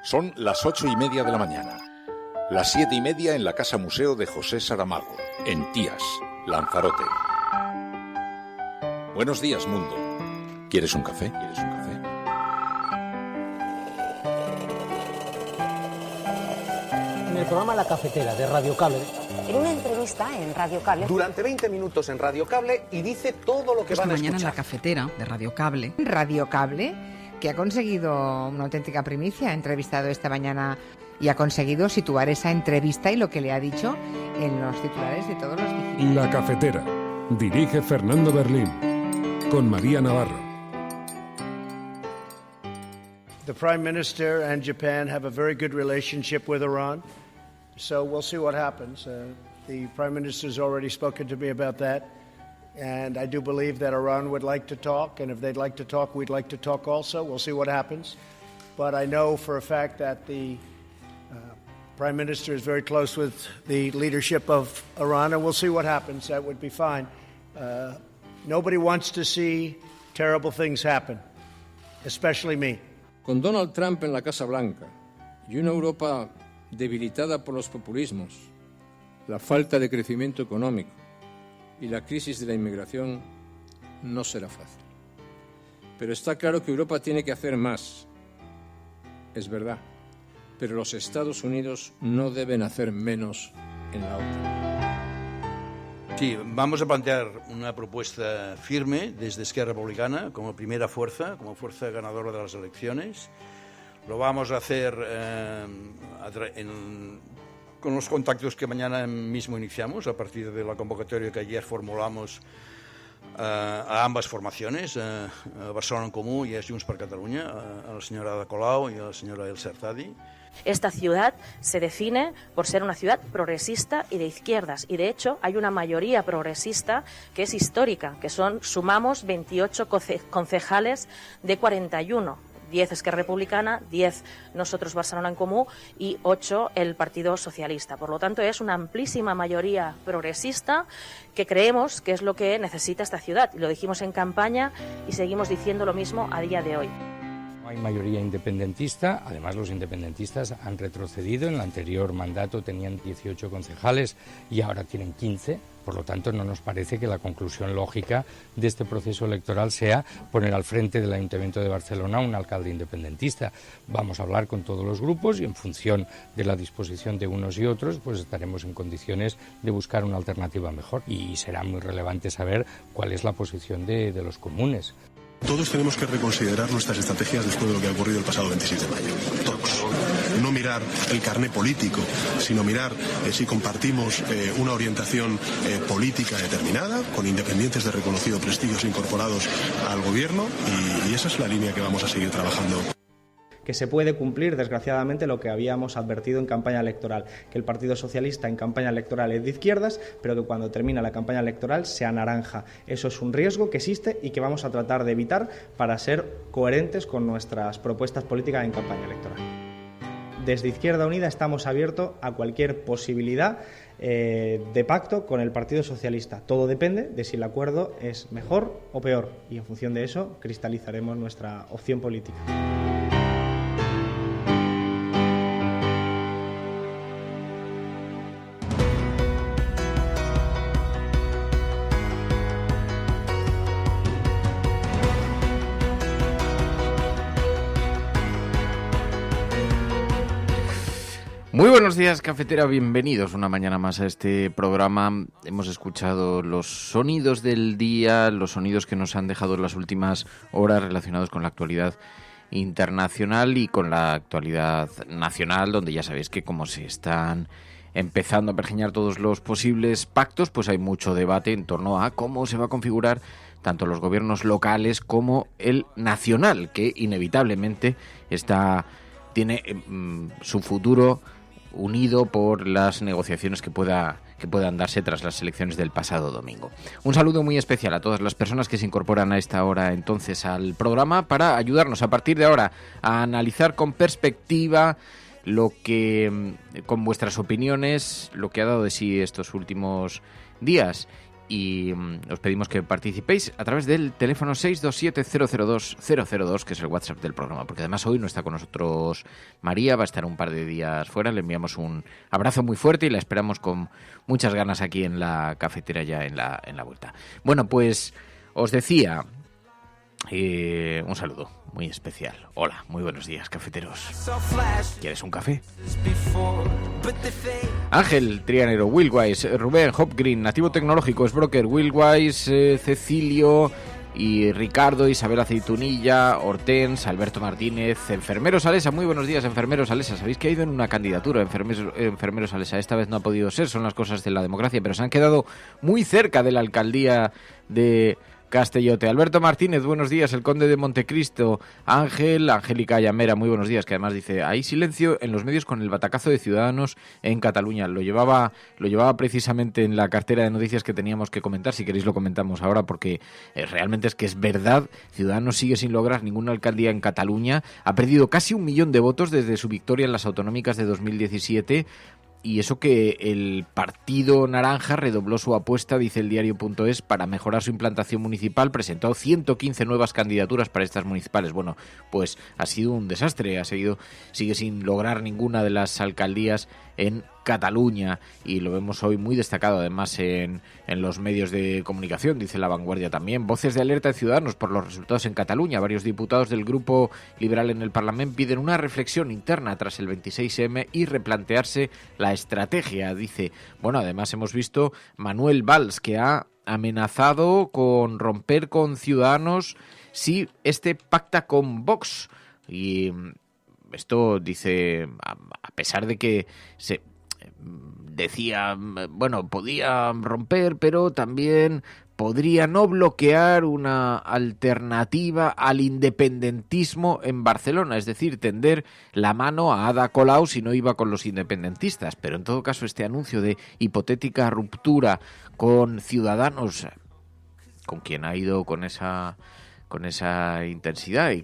Son las 8:30 de la mañana. Las 7:30 en la Casa Museo de José Saramago, en Tías, Lanzarote. Buenos días, mundo. ¿Quieres un café? ¿Quieres un café? En el programa La Cafetera de Radio Cable. En una entrevista en Radio Cable. Durante 20 minutos en Radio Cable y dice todo lo que van a escuchar. Mañana en La Cafetera de Radio Cable. Radio Cable, que ha conseguido una auténtica primicia, ha entrevistado esta mañana y ha conseguido situar esa entrevista y lo que le ha dicho en los titulares de todos los digitales. La Cafetera, dirige Fernando Berlín, con María Navarro. The Prime Minister and Japan have a very good relationship with Iran, so we'll see what happens. The Prime Minister's already spoken to me about that, and I do believe that Iran would like to talk, and if they'd like to talk, we'd like to talk also. We'll see what happens. But I know for a fact that the Prime Minister is very close with the leadership of Iran, and we'll see what happens. That would be fine. Nobody wants to see terrible things happen, especially me. Con Donald Trump en la Casa Blanca y una Europa debilitada por los populismos, la falta de crecimiento económico y la crisis de la inmigración, no será fácil. Pero está claro que Europa tiene que hacer más. Es verdad. Pero los Estados Unidos no deben hacer menos en la OTAN. Sí, vamos a plantear una propuesta firme desde Esquerra Republicana como primera fuerza, como fuerza ganadora de las elecciones. Lo vamos a hacer con los contactos que mañana mismo iniciamos, a partir de la convocatoria que ayer formulamos a ambas formaciones, a Barcelona en Comú y a Junts per Catalunya, a la señora Ada Colau y a la señora Elsa Artadi. Esta ciudad se define por ser una ciudad progresista y de izquierdas, y de hecho hay una mayoría progresista que es histórica, que sumamos 28 concejales de 41. 10 Esquerra Republicana, 10 nosotros Barcelona en Comú y 8 el Partido Socialista. Por lo tanto, es una amplísima mayoría progresista que creemos que es lo que necesita esta ciudad. Lo dijimos en campaña y seguimos diciendo lo mismo a día de hoy. No hay mayoría independentista, además los independentistas han retrocedido, en el anterior mandato tenían 18 concejales y ahora tienen 15, por lo tanto no nos parece que la conclusión lógica de este proceso electoral sea poner al frente del Ayuntamiento de Barcelona a un alcalde independentista. Vamos a hablar con todos los grupos y en función de la disposición de unos y otros pues estaremos en condiciones de buscar una alternativa mejor y será muy relevante saber cuál es la posición de los comunes. Todos tenemos que reconsiderar nuestras estrategias después de lo que ha ocurrido el pasado 26 de mayo. Todos. No mirar el carné político, sino mirar si compartimos una orientación política determinada, con independientes de reconocido prestigio incorporados al gobierno, y esa es la línea que vamos a seguir trabajando. Que se puede cumplir, desgraciadamente, lo que habíamos advertido en campaña electoral, que el Partido Socialista en campaña electoral es de izquierdas, pero que cuando termina la campaña electoral sea naranja. Eso es un riesgo que existe y que vamos a tratar de evitar para ser coherentes con nuestras propuestas políticas en campaña electoral. Desde Izquierda Unida estamos abiertos a cualquier posibilidad de pacto con el Partido Socialista. Todo depende de si el acuerdo es mejor o peor y en función de eso cristalizaremos nuestra opción política. Muy buenos días, cafetera, bienvenidos una mañana más a este programa. Hemos escuchado los sonidos del día, los sonidos que nos han dejado en las últimas horas relacionados con la actualidad internacional y con la actualidad nacional, donde ya sabéis que como se están empezando a pergeñar todos los posibles pactos, pues hay mucho debate en torno a cómo se va a configurar tanto los gobiernos locales como el nacional, que inevitablemente tiene su futuro unido por las negociaciones que puedan darse tras las elecciones del pasado domingo. Un saludo muy especial a todas las personas que se incorporan a esta hora entonces al programa para ayudarnos a partir de ahora a analizar con perspectiva lo que, con vuestras opiniones, lo que ha dado de sí estos últimos días y os pedimos que participéis a través del teléfono 627-002-002, que es el WhatsApp del programa, porque además hoy no está con nosotros María, va a estar un par de días fuera. Le enviamos un abrazo muy fuerte y la esperamos con muchas ganas aquí en la cafetera ya en la vuelta. Bueno, pues os decía, un saludo muy especial. Hola, muy buenos días, cafeteros. ¿Quieres un café? Ángel Trianero, Willwise, Rubén Hopgreen, Nativo Tecnológico, es broker, Willwise, Cecilio y Ricardo, Isabel Aceitunilla, Hortens, Alberto Martínez, Enfermeros Alesa, muy buenos días, Enfermeros Alesa. Sabéis que ha ido en una candidatura, Enfermeros Alesa, esta vez no ha podido ser, son las cosas de la democracia, pero se han quedado muy cerca de la alcaldía de Castellote. Alberto Martínez, buenos días. El Conde de Montecristo, Angélica Llamera, muy buenos días, que además dice, hay silencio en los medios con el batacazo de Ciudadanos en Cataluña. Lo llevaba precisamente en la cartera de noticias que teníamos que comentar. Si queréis lo comentamos ahora, porque realmente es que es verdad. Ciudadanos sigue sin lograr ninguna alcaldía en Cataluña. Ha perdido casi 1 millón de votos desde su victoria en las autonómicas de 2017. Y eso que el Partido Naranja redobló su apuesta, dice el diario.es, para mejorar su implantación municipal. Presentó 115 nuevas candidaturas para estas municipales. Bueno, pues ha sido un desastre. Sigue sin lograr ninguna de las alcaldías en Cataluña, y lo vemos hoy muy destacado además en los medios de comunicación, dice La Vanguardia también. Voces de alerta de Ciudadanos por los resultados en Cataluña. Varios diputados del Grupo Liberal en el Parlamento piden una reflexión interna tras el 26M y replantearse la estrategia, dice. Bueno, además hemos visto Manuel Valls, que ha amenazado con romper con Ciudadanos si este pacta con Vox. Y esto dice, a pesar de que se decía, bueno, podía romper, pero también podría no bloquear una alternativa al independentismo en Barcelona, es decir, tender la mano a Ada Colau si no iba con los independentistas. Pero en todo caso, este anuncio de hipotética ruptura con Ciudadanos, con quien ha ido con esa intensidad y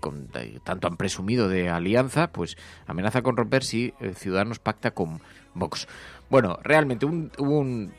tanto han presumido de alianza, pues amenaza con romper si Ciudadanos pacta con Vox. Bueno, realmente un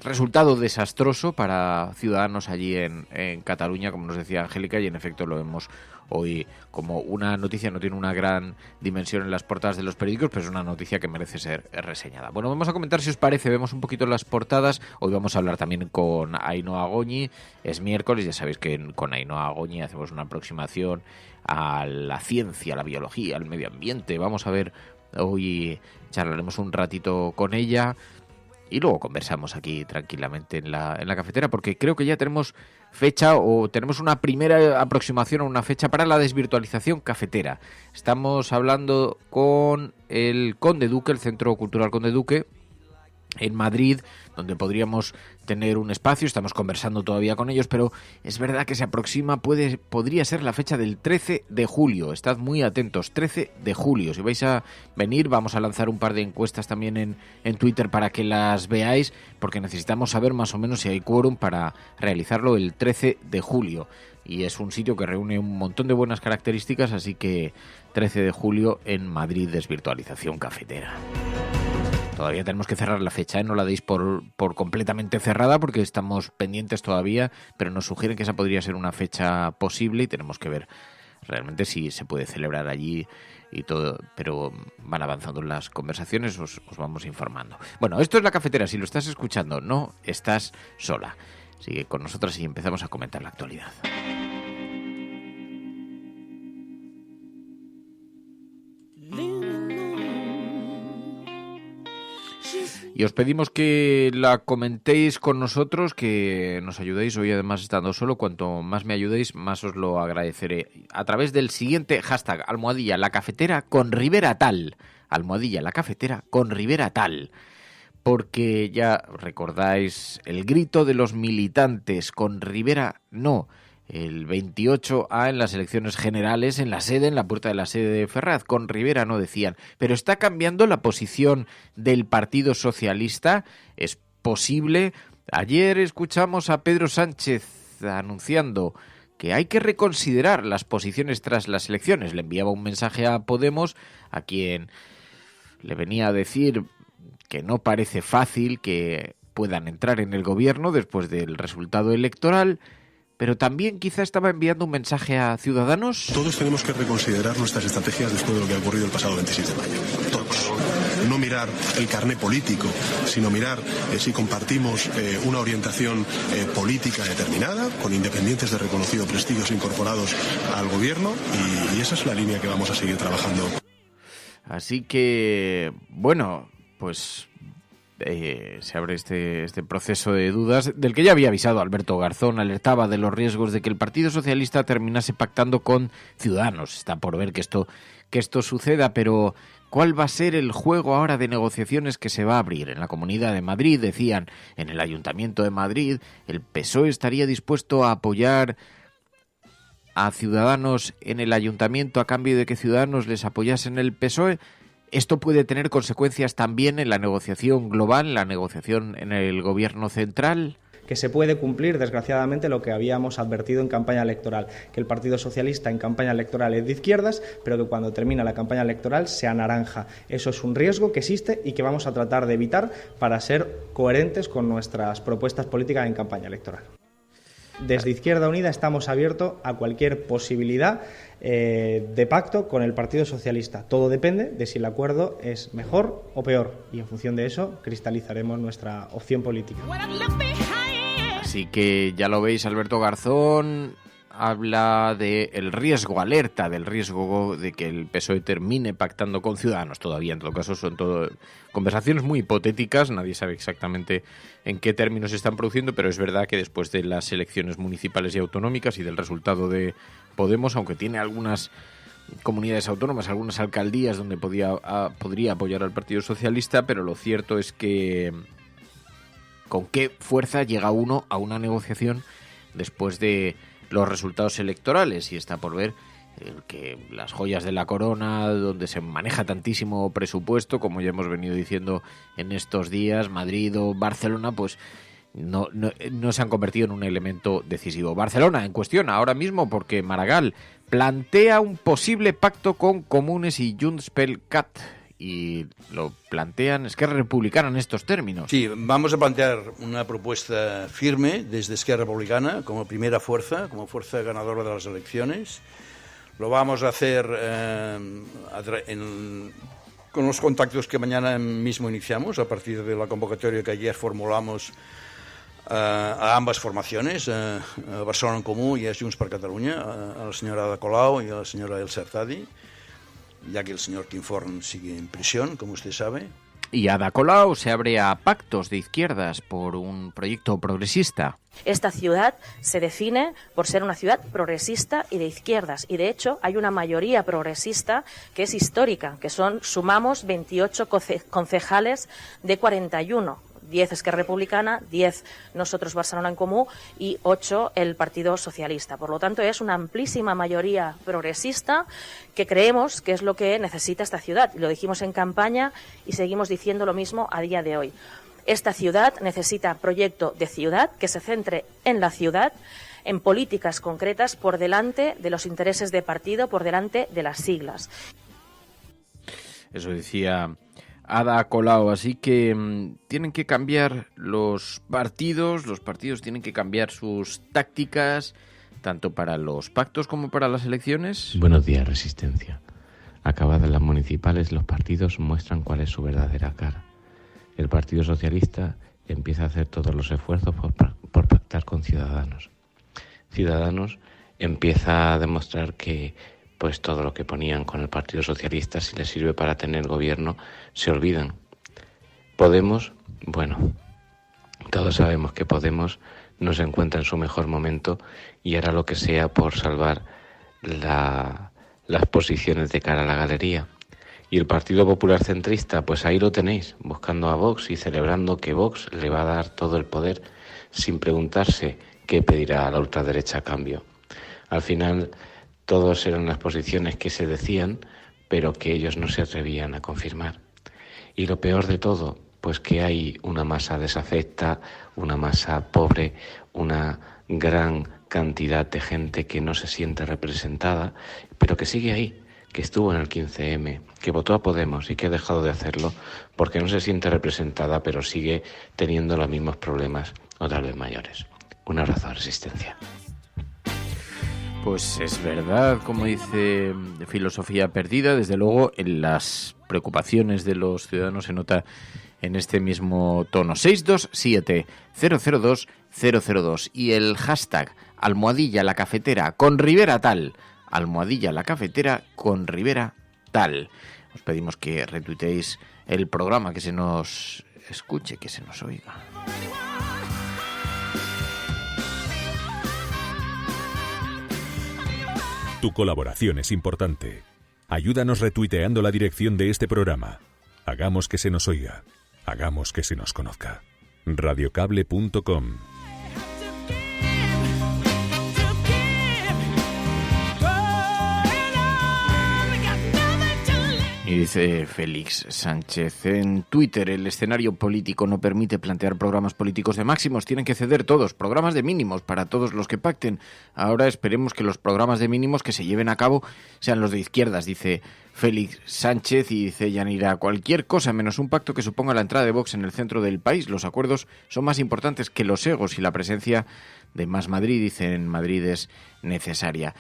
resultado desastroso para Ciudadanos allí en Cataluña, como nos decía Angélica, y en efecto lo vemos hoy como una noticia. No tiene una gran dimensión en las portadas de los periódicos, pero es una noticia que merece ser reseñada. Bueno, vamos a comentar, si os parece, vemos un poquito las portadas. Hoy vamos a hablar también con Ainhoa Goñi, es miércoles, ya sabéis que con Ainhoa Goñi hacemos una aproximación a la ciencia, a la biología, al medio ambiente. Vamos a ver, hoy charlaremos un ratito con ella y luego conversamos aquí tranquilamente en la cafetera, porque creo que ya tenemos fecha, o tenemos una primera aproximación a una fecha para la desvirtualización cafetera. Estamos hablando con el Conde Duque, el Centro Cultural Conde Duque, en Madrid, donde podríamos tener un espacio. Estamos conversando todavía con ellos, pero es verdad que se aproxima, podría ser la fecha del 13 de julio. Estad muy atentos, 13 de julio. Si vais a venir, vamos a lanzar un par de encuestas también en Twitter para que las veáis, porque necesitamos saber más o menos si hay quórum para realizarlo el 13 de julio. Y es un sitio que reúne un montón de buenas características, así que 13 de julio en Madrid, desvirtualización cafetera. Todavía tenemos que cerrar la fecha, no la deis por completamente cerrada, porque estamos pendientes todavía, pero nos sugieren que esa podría ser una fecha posible y tenemos que ver realmente si se puede celebrar allí y todo, pero van avanzando las conversaciones, os vamos informando. Bueno, esto es La Cafetera, si lo estás escuchando, no estás sola. Sigue con nosotros y empezamos a comentar la actualidad. Y os pedimos que la comentéis con nosotros, que nos ayudéis hoy, además estando solo. Cuanto más me ayudéis, más os lo agradeceré. A través del siguiente hashtag, almohadilla la cafetera con Rivera Tal. Almohadilla la cafetera con Rivera Tal. Porque ya recordáis el grito de los militantes: con Rivera no. El 28A en las elecciones generales, en la puerta de la sede de Ferraz. Con Rivera no, decían. Pero está cambiando la posición del Partido Socialista. Es posible. Ayer escuchamos a Pedro Sánchez anunciando que hay que reconsiderar las posiciones tras las elecciones. Le enviaba un mensaje a Podemos, a quien le venía a decir que no parece fácil, que puedan entrar en el gobierno después del resultado electoral, pero también quizá estaba enviando un mensaje a Ciudadanos. Todos tenemos que reconsiderar nuestras estrategias después de lo que ha ocurrido el pasado 26 de mayo. Todos. No mirar el carné político, sino mirar si compartimos una orientación política determinada, con independientes de reconocido prestigio incorporados al gobierno, y esa es la línea que vamos a seguir trabajando. Así que, bueno, pues se abre este proceso de dudas del que ya había avisado Alberto Garzón. Alertaba de los riesgos de que el Partido Socialista terminase pactando con Ciudadanos. Está por ver que esto suceda, pero ¿cuál va a ser el juego ahora de negociaciones que se va a abrir? En la Comunidad de Madrid, decían, en el Ayuntamiento de Madrid, el PSOE estaría dispuesto a apoyar a Ciudadanos en el Ayuntamiento a cambio de que Ciudadanos les apoyase en el PSOE. Esto puede tener consecuencias también en la negociación global, la negociación en el gobierno central. Que se puede cumplir, desgraciadamente, lo que habíamos advertido en campaña electoral, que el Partido Socialista en campaña electoral es de izquierdas, pero que cuando termina la campaña electoral se anaranja. Eso es un riesgo que existe y que vamos a tratar de evitar para ser coherentes con nuestras propuestas políticas en campaña electoral. Desde Izquierda Unida estamos abiertos a cualquier posibilidad de pacto con el Partido Socialista. Todo depende de si el acuerdo es mejor o peor, y en función de eso cristalizaremos nuestra opción política. Así que ya lo veis, Alberto Garzón habla del riesgo, alerta del riesgo de que el PSOE termine pactando con Ciudadanos. Todavía, en todo caso, son todo conversaciones muy hipotéticas, nadie sabe exactamente en qué términos se están produciendo, pero es verdad que después de las elecciones municipales y autonómicas y del resultado de Podemos, aunque tiene algunas comunidades autónomas, algunas alcaldías donde podría apoyar al Partido Socialista, pero lo cierto es que con qué fuerza llega uno a una negociación después de los resultados electorales, y está por ver que las joyas de la corona, donde se maneja tantísimo presupuesto, como ya hemos venido diciendo en estos días, Madrid o Barcelona, pues no se han convertido en un elemento decisivo. Barcelona en cuestión ahora mismo porque Maragall plantea un posible pacto con Comunes y Junts pel Cat, y lo plantean Esquerra Republicana en estos términos. Sí, vamos a plantear una propuesta firme desde Esquerra Republicana como primera fuerza, como fuerza ganadora de las elecciones. Lo vamos a hacer con los contactos que mañana mismo iniciamos a partir de la convocatoria que ayer formulamos a ambas formaciones, a Barcelona en Comú y a Junts per Catalunya, a la señora Ada Colau y a la señora Elsa Artadi, ya que el señor Quim Forn sigue en prisión, como usted sabe. Y Ada Colau se abre a pactos de izquierdas por un proyecto progresista. Esta ciudad se define por ser una ciudad progresista y de izquierdas, y de hecho hay una mayoría progresista que es histórica, que sumamos 28 concejales de 41. 10 Esquerra Republicana, 10 nosotros Barcelona en Comú y 8 el Partido Socialista. Por lo tanto, es una amplísima mayoría progresista que creemos que es lo que necesita esta ciudad. Lo dijimos en campaña y seguimos diciendo lo mismo a día de hoy. Esta ciudad necesita proyecto de ciudad que se centre en la ciudad, en políticas concretas por delante de los intereses de partido, por delante de las siglas. Eso decía Ada Colau, así que tienen que cambiar los partidos tienen que cambiar sus tácticas, tanto para los pactos como para las elecciones. Buenos días, Resistencia. Acabadas las municipales, los partidos muestran cuál es su verdadera cara. El Partido Socialista empieza a hacer todos los esfuerzos por pactar con Ciudadanos. Ciudadanos empieza a demostrar que pues todo lo que ponían con el Partido Socialista, si les sirve para tener gobierno, se olvidan. Podemos, bueno, todos sabemos que Podemos no se encuentra en su mejor momento y hará lo que sea por salvar las posiciones de cara a la galería. Y el Partido Popular Centrista, pues ahí lo tenéis, buscando a Vox y celebrando que Vox le va a dar todo el poder sin preguntarse qué pedirá a la ultraderecha a cambio. Al final, todos eran las posiciones que se decían, pero que ellos no se atrevían a confirmar. Y lo peor de todo, pues que hay una masa desafecta, una masa pobre, una gran cantidad de gente que no se siente representada, pero que sigue ahí, que estuvo en el 15M, que votó a Podemos y que ha dejado de hacerlo porque no se siente representada, pero sigue teniendo los mismos problemas o tal vez mayores. Un abrazo a Resistencia. Pues es verdad, como dice Filosofía Perdida, desde luego en las preocupaciones de los ciudadanos se nota en este mismo tono. 627-002-002 y el hashtag almohadilla la cafetera con Rivera tal, almohadilla la cafetera con Rivera tal. Os pedimos que retuiteéis el programa, que se nos escuche, que se nos oiga. Tu colaboración es importante. Ayúdanos retuiteando la dirección de este programa. Hagamos que se nos oiga. Hagamos que se nos conozca. Radiocable.com. Y dice Félix Sánchez en Twitter: el escenario político no permite plantear programas políticos de máximos, tienen que ceder todos, programas de mínimos para todos los que pacten. Ahora esperemos que los programas de mínimos que se lleven a cabo sean los de izquierdas, dice Félix Sánchez. Y dice Yanira: cualquier cosa menos un pacto que suponga la entrada de Vox en el centro del país. Los acuerdos son más importantes que los egos y la presencia de Más Madrid, dice, en Madrid es necesaria.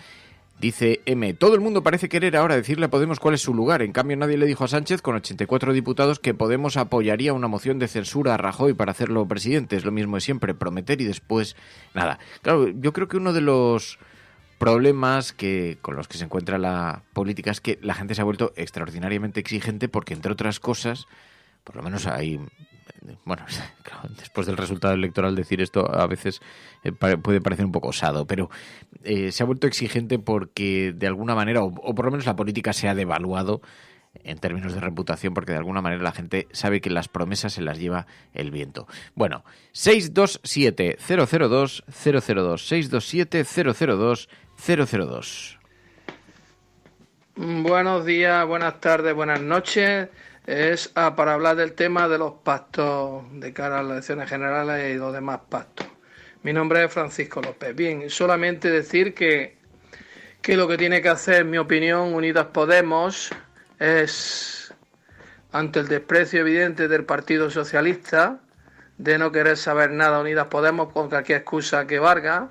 Dice M: todo el mundo parece querer ahora decirle a Podemos cuál es su lugar. En cambio, nadie le dijo a Sánchez, con 84 diputados, que Podemos apoyaría una moción de censura a Rajoy para hacerlo presidente. Es lo mismo de siempre, prometer y después nada. Claro, yo creo que uno de los problemas con los que se encuentra la política es que la gente se ha vuelto extraordinariamente exigente porque, entre otras cosas, por lo menos hay... Bueno, claro, después del resultado electoral decir esto a veces puede parecer un poco osado, pero se ha vuelto exigente porque de alguna manera, o por lo menos la política se ha devaluado en términos de reputación, porque de alguna manera la gente sabe que las promesas se las lleva el viento. Bueno, 627-002-002, 627-002-002. Buenos días, buenas tardes, buenas noches. Es para hablar del tema de los pactos de cara a las elecciones generales y los demás pactos. Mi nombre es Francisco López. Bien, solamente decir que lo que tiene que hacer, en mi opinión, Unidas Podemos es, ante el desprecio evidente del Partido Socialista, de no querer saber nada Unidas Podemos con cualquier excusa que valga,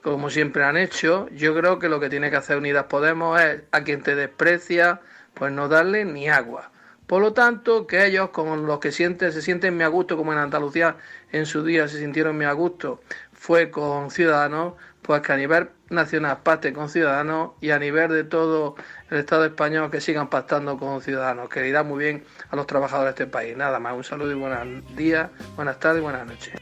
como siempre han hecho. Yo creo que lo que tiene que hacer Unidas Podemos es, a quien te desprecia, pues no darle ni agua. Por lo tanto, que ellos, como los que se sienten muy a gusto, como en Andalucía en su día se sintieron muy a gusto, fue con Ciudadanos, pues que a nivel nacional pacten con Ciudadanos y a nivel de todo el Estado español que sigan pactando con Ciudadanos, que le irá muy bien a los trabajadores de este país. Nada más, un saludo y buenos días, buenas tardes y buenas noches.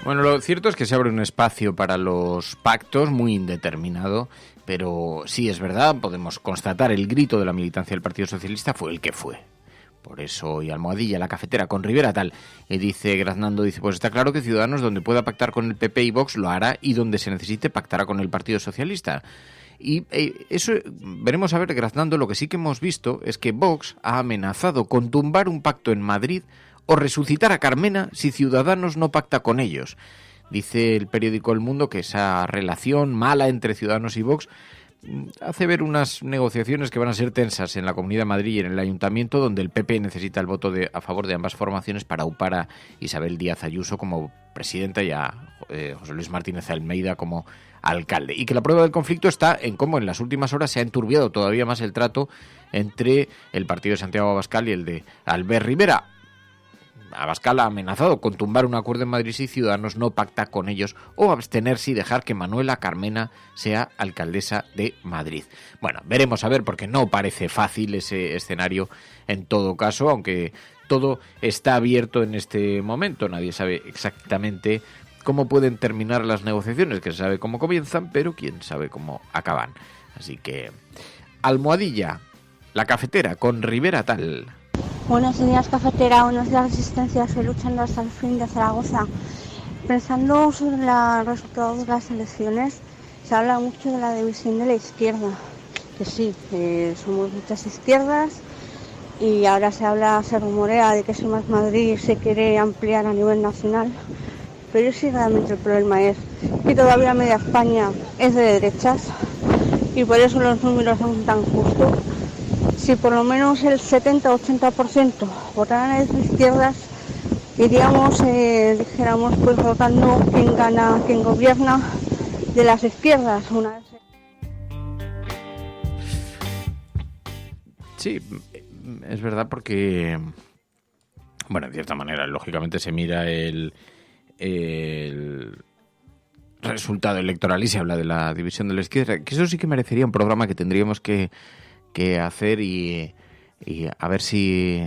Bueno, lo cierto es que se abre un espacio para los pactos muy indeterminado, pero sí es verdad, podemos constatar, el grito de la militancia del Partido Socialista fue el que fue. Por eso hoy almohadilla la cafetera con Rivera tal. Y dice Graznando, pues está claro que Ciudadanos, donde pueda pactar con el PP y Vox, lo hará, y donde se necesite pactará con el Partido Socialista. Y eso veremos a ver, Graznando. Lo que sí que hemos visto es que Vox ha amenazado con tumbar un pacto en Madrid o resucitar a Carmena si Ciudadanos no pacta con ellos. Dice el periódico El Mundo que esa relación mala entre Ciudadanos y Vox hace ver unas negociaciones que van a ser tensas en la Comunidad de Madrid y en el Ayuntamiento, donde el PP necesita el voto a favor de ambas formaciones para upar a Isabel Díaz Ayuso como presidenta y a José Luis Martínez Almeida como alcalde. Y que la prueba del conflicto está en cómo en las últimas horas se ha enturbiado todavía más el trato entre el partido de Santiago Abascal y el de Albert Rivera. Abascal ha amenazado con tumbar un acuerdo en Madrid si Ciudadanos no pacta con ellos, o abstenerse y dejar que Manuela Carmena sea alcaldesa de Madrid. Bueno, veremos a ver, porque no parece fácil ese escenario en todo caso, aunque todo está abierto en este momento. Nadie sabe exactamente cómo pueden terminar las negociaciones, que se sabe cómo comienzan, pero quién sabe cómo acaban. Así que, almohadilla, la cafetera con Rivera tal. Buenos días, cafetera. Buenos días, Resistencia. Estoy luchando hasta el fin de Zaragoza. Pensando sobre los resultados de las elecciones, se habla mucho de la división de la izquierda. Que sí, somos muchas izquierdas y ahora se rumorea de que Más Madrid se quiere ampliar a nivel nacional. Pero sí, realmente el problema es que todavía media España es de derechas y por eso los números son tan justos. Si por lo menos el 70-80% votaran de izquierdas, iríamos, dijéramos, pues votando quién gana, quién gobierna de las izquierdas. Sí, es verdad porque, bueno, en cierta manera, lógicamente se mira el resultado electoral y se habla de la división de la izquierda, que eso sí que merecería un programa que tendríamos que hacer y a ver si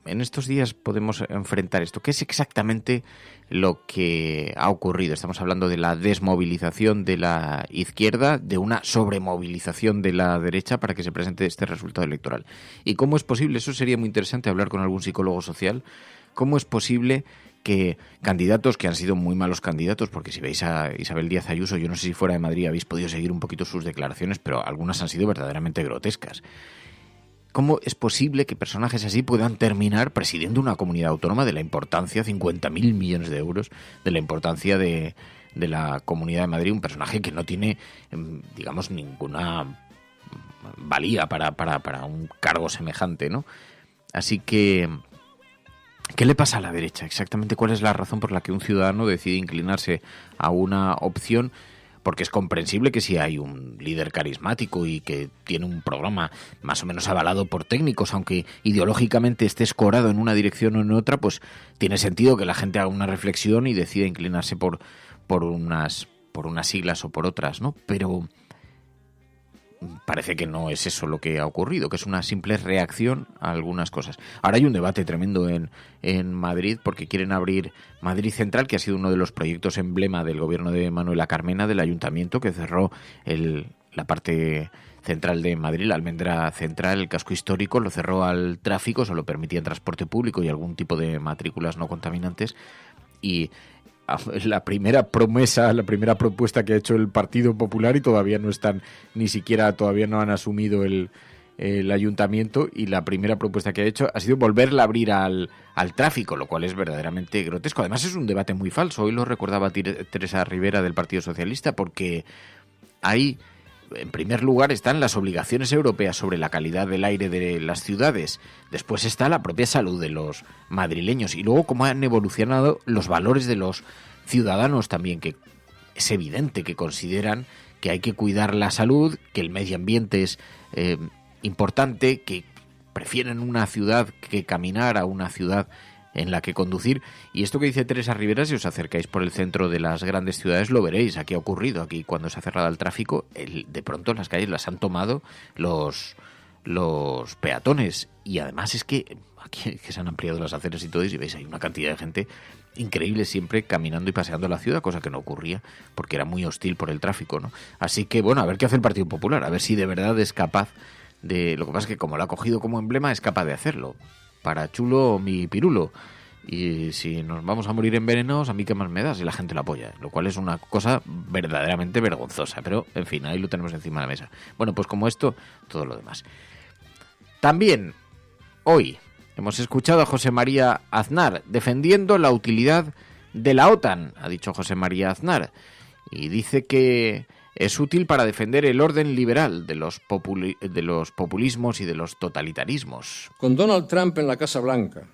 en estos días podemos enfrentar esto. ¿Qué es exactamente lo que ha ocurrido? Estamos hablando de la desmovilización de la izquierda, de una sobremovilización de la derecha para que se presente este resultado electoral. ¿Y cómo es posible? Eso sería muy interesante hablar con algún psicólogo social. ¿Cómo es posible que candidatos que han sido muy malos candidatos, porque si veis a Isabel Díaz Ayuso, yo no sé si fuera de Madrid habéis podido seguir un poquito sus declaraciones, pero algunas han sido verdaderamente grotescas. ¿Cómo es posible que personajes así puedan terminar presidiendo una comunidad autónoma de la importancia, 50.000 millones de euros, de la importancia de la Comunidad de Madrid? Un personaje que no tiene, digamos, ninguna valía para un cargo semejante, ¿no? Así que, ¿qué le pasa a la derecha? Exactamente, ¿cuál es la razón por la que un ciudadano decide inclinarse a una opción? Porque es comprensible que si hay un líder carismático y que tiene un programa más o menos avalado por técnicos, aunque ideológicamente esté escorado en una dirección o en otra, pues tiene sentido que la gente haga una reflexión y decida inclinarse por unas siglas o por otras, ¿no? Pero parece que no es eso lo que ha ocurrido, que es una simple reacción a algunas cosas. Ahora hay un debate tremendo en Madrid porque quieren abrir Madrid Central, que ha sido uno de los proyectos emblema del gobierno de Manuela Carmena, del ayuntamiento, que cerró la parte central de Madrid, la almendra central, el casco histórico, lo cerró al tráfico, solo permitía transporte público y algún tipo de matrículas no contaminantes. Y la primera promesa, la primera propuesta que ha hecho el Partido Popular, y todavía no están, ni siquiera todavía no han asumido el ayuntamiento, y la primera propuesta que ha hecho ha sido volverla a abrir al tráfico, lo cual es verdaderamente grotesco. Además es un debate muy falso. Hoy lo recordaba Teresa Rivera del Partido Socialista, porque hay, en primer lugar, están las obligaciones europeas sobre la calidad del aire de las ciudades. Después está la propia salud de los madrileños. Y luego cómo han evolucionado los valores de los ciudadanos también, que es evidente que consideran que hay que cuidar la salud, que el medio ambiente es importante, que prefieren una ciudad que caminar a una ciudad en la que conducir. Y esto que dice Teresa Rivera, si os acercáis por el centro de las grandes ciudades lo veréis. Aquí ha ocurrido, aquí cuando se ha cerrado el tráfico, de pronto las calles las han tomado los peatones. Y además es que aquí que se han ampliado las aceras y todo, y si veis hay una cantidad de gente increíble siempre caminando y paseando la ciudad, cosa que no ocurría porque era muy hostil por el tráfico, ¿no? Así que bueno, a ver qué hace el Partido Popular, a ver si de verdad es capaz de... Lo que pasa es que como lo ha cogido como emblema es capaz de hacerlo. Para chulo mi pirulo. Y si nos vamos a morir envenenados, a mí qué más me da si la gente lo apoya. Lo cual es una cosa verdaderamente vergonzosa. Pero, en fin, ahí lo tenemos encima de la mesa. Bueno, pues como esto, todo lo demás. También, hoy, hemos escuchado a José María Aznar defendiendo la utilidad de la OTAN, ha dicho José María Aznar. Y dice que es útil para defender el orden liberal de los populismos y de los totalitarismos. Con Donald Trump en la Casa Blanca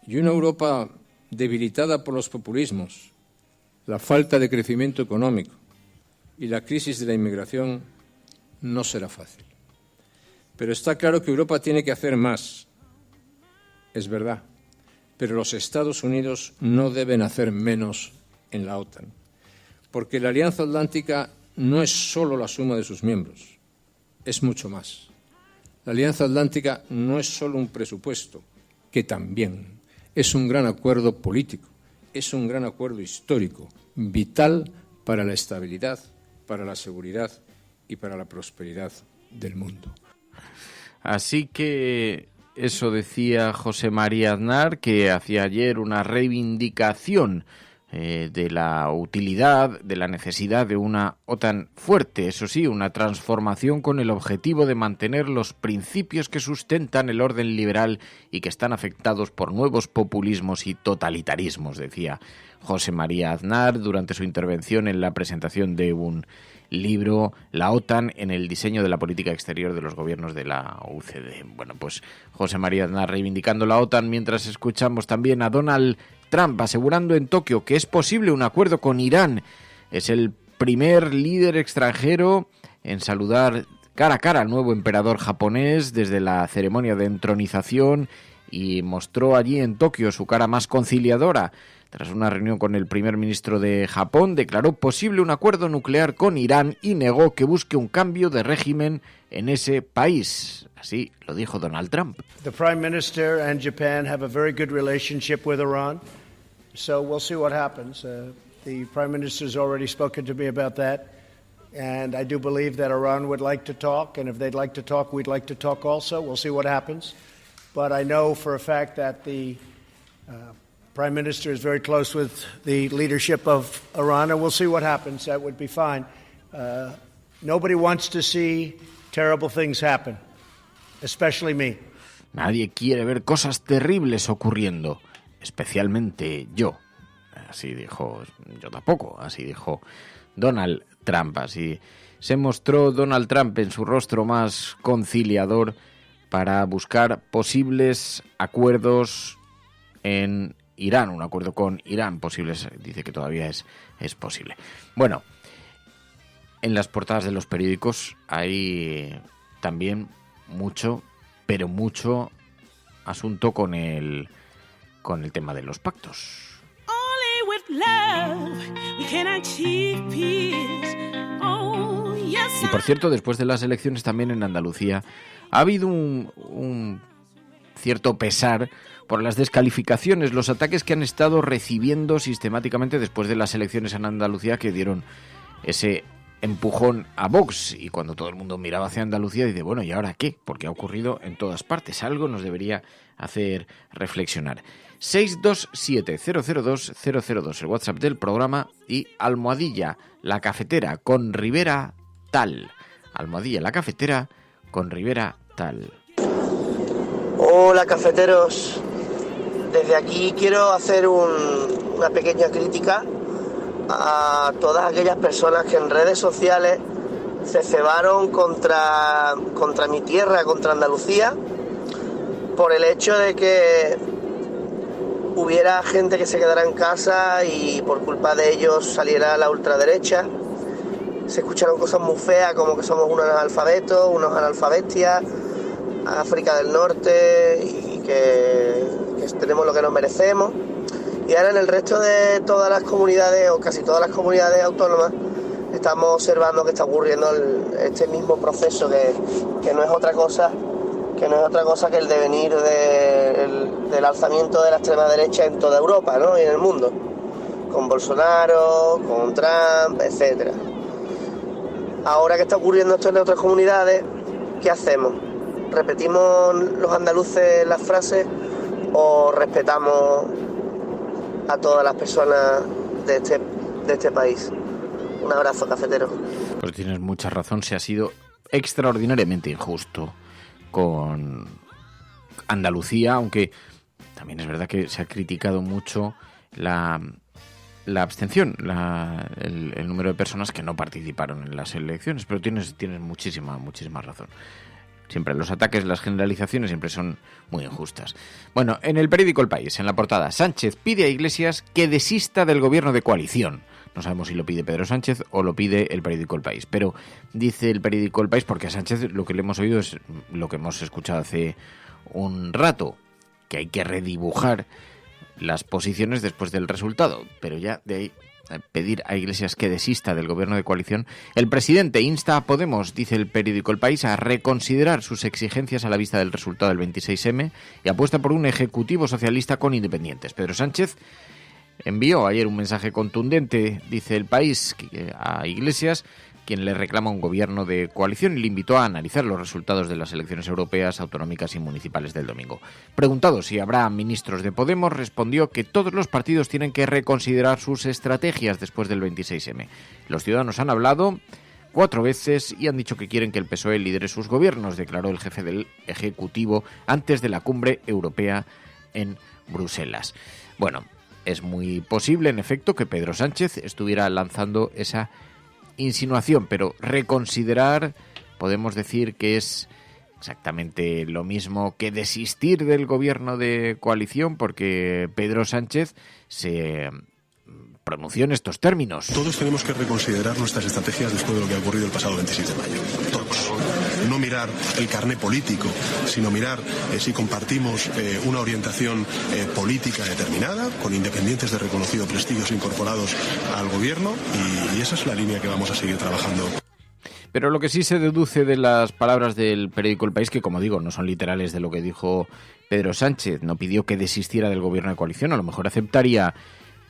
y una Europa debilitada por los populismos, la falta de crecimiento económico y la crisis de la inmigración, no será fácil. Pero está claro que Europa tiene que hacer más. Es verdad. Pero los Estados Unidos no deben hacer menos en la OTAN. Porque la Alianza Atlántica no es solo la suma de sus miembros, es mucho más. La Alianza Atlántica no es solo un presupuesto, que también es un gran acuerdo político, es un gran acuerdo histórico, vital para la estabilidad, para la seguridad y para la prosperidad del mundo. Así que eso decía José María Aznar, que hacía ayer una reivindicación de la utilidad, de la necesidad de una OTAN fuerte, eso sí, una transformación con el objetivo de mantener los principios que sustentan el orden liberal y que están afectados por nuevos populismos y totalitarismos, decía José María Aznar durante su intervención en la presentación de un libro, La OTAN en el diseño de la política exterior de los gobiernos de la OCDE. Bueno, pues José María Aznar reivindicando la OTAN, mientras escuchamos también a Donald Trump asegurando en Tokio que es posible un acuerdo con Irán. Es el primer líder extranjero en saludar cara a cara al nuevo emperador japonés desde la ceremonia de entronización y mostró allí en Tokio su cara más conciliadora. Tras una reunión con el primer ministro de Japón, declaró posible un acuerdo nuclear con Irán y negó que busque un cambio de régimen en ese país. Así lo dijo Donald Trump. The Prime Minister and Japan have a very good relationship with Iran, so we'll see what happens. The Prime Minister's already spoken to me about that, and I do believe that Iran would like to talk, and if they'd like to talk, we'd like to talk also. We'll see what happens. But I know for a fact that the Prime Minister is very close with the leadership of Iran, and we'll see what happens. That would be fine. Nobody wants to see terrible things happen, especially me. Nadie quiere ver cosas terribles ocurriendo, especialmente yo. Así dijo, yo tampoco, así dijo Donald Trump. Así se mostró Donald Trump en su rostro más conciliador para buscar posibles acuerdos en Irán, un acuerdo con Irán posible, dice que todavía es posible. Bueno, en las portadas de los periódicos hay también mucho, pero mucho asunto con el tema de los pactos. Y por cierto, después de las elecciones también en Andalucía ha habido un cierto pesar por las descalificaciones, los ataques que han estado recibiendo sistemáticamente después de las elecciones en Andalucía, que dieron ese empujón a Vox. Y cuando todo el mundo miraba hacia Andalucía, dice, bueno, ¿y ahora qué? Porque ha ocurrido en todas partes. Algo nos debería hacer reflexionar. 627-002-002, el WhatsApp del programa, y almohadilla la cafetera con Rivera Tal. Almohadilla la cafetera con Rivera Tal. Hola cafeteros, desde aquí quiero hacer una pequeña crítica a todas aquellas personas que en redes sociales se cebaron contra mi tierra, contra Andalucía, por el hecho de que hubiera gente que se quedara en casa y por culpa de ellos saliera la ultraderecha. Se escucharon cosas muy feas como que somos unos analfabetos, unos analfabestias, África del Norte, y que tenemos lo que nos merecemos. Y ahora en el resto de todas las comunidades, o casi todas las comunidades autónomas, estamos observando que está ocurriendo este mismo proceso que no es otra cosa que el devenir del alzamiento de la extrema derecha en toda Europa, ¿no? Y en el mundo, con Bolsonaro, con Trump, etcétera. Ahora que está ocurriendo esto en otras comunidades, ¿qué hacemos? ¿Repetimos los andaluces las frases o respetamos a todas las personas de este país? Un abrazo, cafetero. Pues tienes mucha razón, se ha sido extraordinariamente injusto con Andalucía, aunque también es verdad que se ha criticado mucho la abstención, el número de personas que no participaron en las elecciones, pero tienes muchísima razón. Siempre los ataques, las generalizaciones siempre son muy injustas. Bueno, en el periódico El País, en la portada, Sánchez pide a Iglesias que desista del gobierno de coalición. No sabemos si lo pide Pedro Sánchez o lo pide el periódico El País, pero dice el periódico El País porque a Sánchez lo que le hemos oído es lo que hemos escuchado hace un rato, que hay que redibujar las posiciones después del resultado, pero ya de ahí pedir a Iglesias que desista del gobierno de coalición. El presidente insta a Podemos, dice el periódico El País, a reconsiderar sus exigencias a la vista del resultado del 26M y apuesta por un ejecutivo socialista con independientes. Pedro Sánchez envió ayer un mensaje contundente, dice El País, a Iglesias, quien le reclama un gobierno de coalición y le invitó a analizar los resultados de las elecciones europeas, autonómicas y municipales del domingo. Preguntado si habrá ministros de Podemos, respondió que todos los partidos tienen que reconsiderar sus estrategias después del 26M. Los ciudadanos han hablado 4 veces y han dicho que quieren que el PSOE lidere sus gobiernos, declaró el jefe del Ejecutivo antes de la cumbre europea en Bruselas. Bueno, es muy posible, en efecto, que Pedro Sánchez estuviera lanzando esa insinuación, pero reconsiderar, podemos decir que es exactamente lo mismo que desistir del gobierno de coalición, porque Pedro Sánchez se pronunció en estos términos. Todos tenemos que reconsiderar nuestras estrategias después de lo que ha ocurrido el pasado 26 de mayo. Todos. No mirar el carné político, sino mirar si compartimos una orientación política determinada, con independientes de reconocido prestigio incorporados al gobierno, y esa es la línea que vamos a seguir trabajando. Pero lo que sí se deduce de las palabras del periódico El País, que como digo, no son literales de lo que dijo Pedro Sánchez, no pidió que desistiera del gobierno de coalición, a lo mejor aceptaría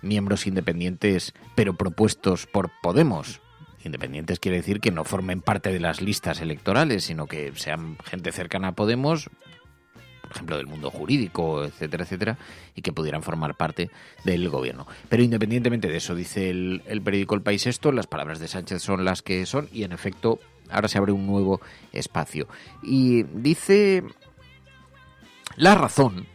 miembros independientes, pero propuestos por Podemos. Independientes quiere decir que no formen parte de las listas electorales, sino que sean gente cercana a Podemos, por ejemplo, del mundo jurídico, etcétera, etcétera, y que pudieran formar parte del gobierno. Pero independientemente de eso, dice el periódico El País esto, las palabras de Sánchez son las que son, y en efecto, ahora se abre un nuevo espacio. Y dice La Razón,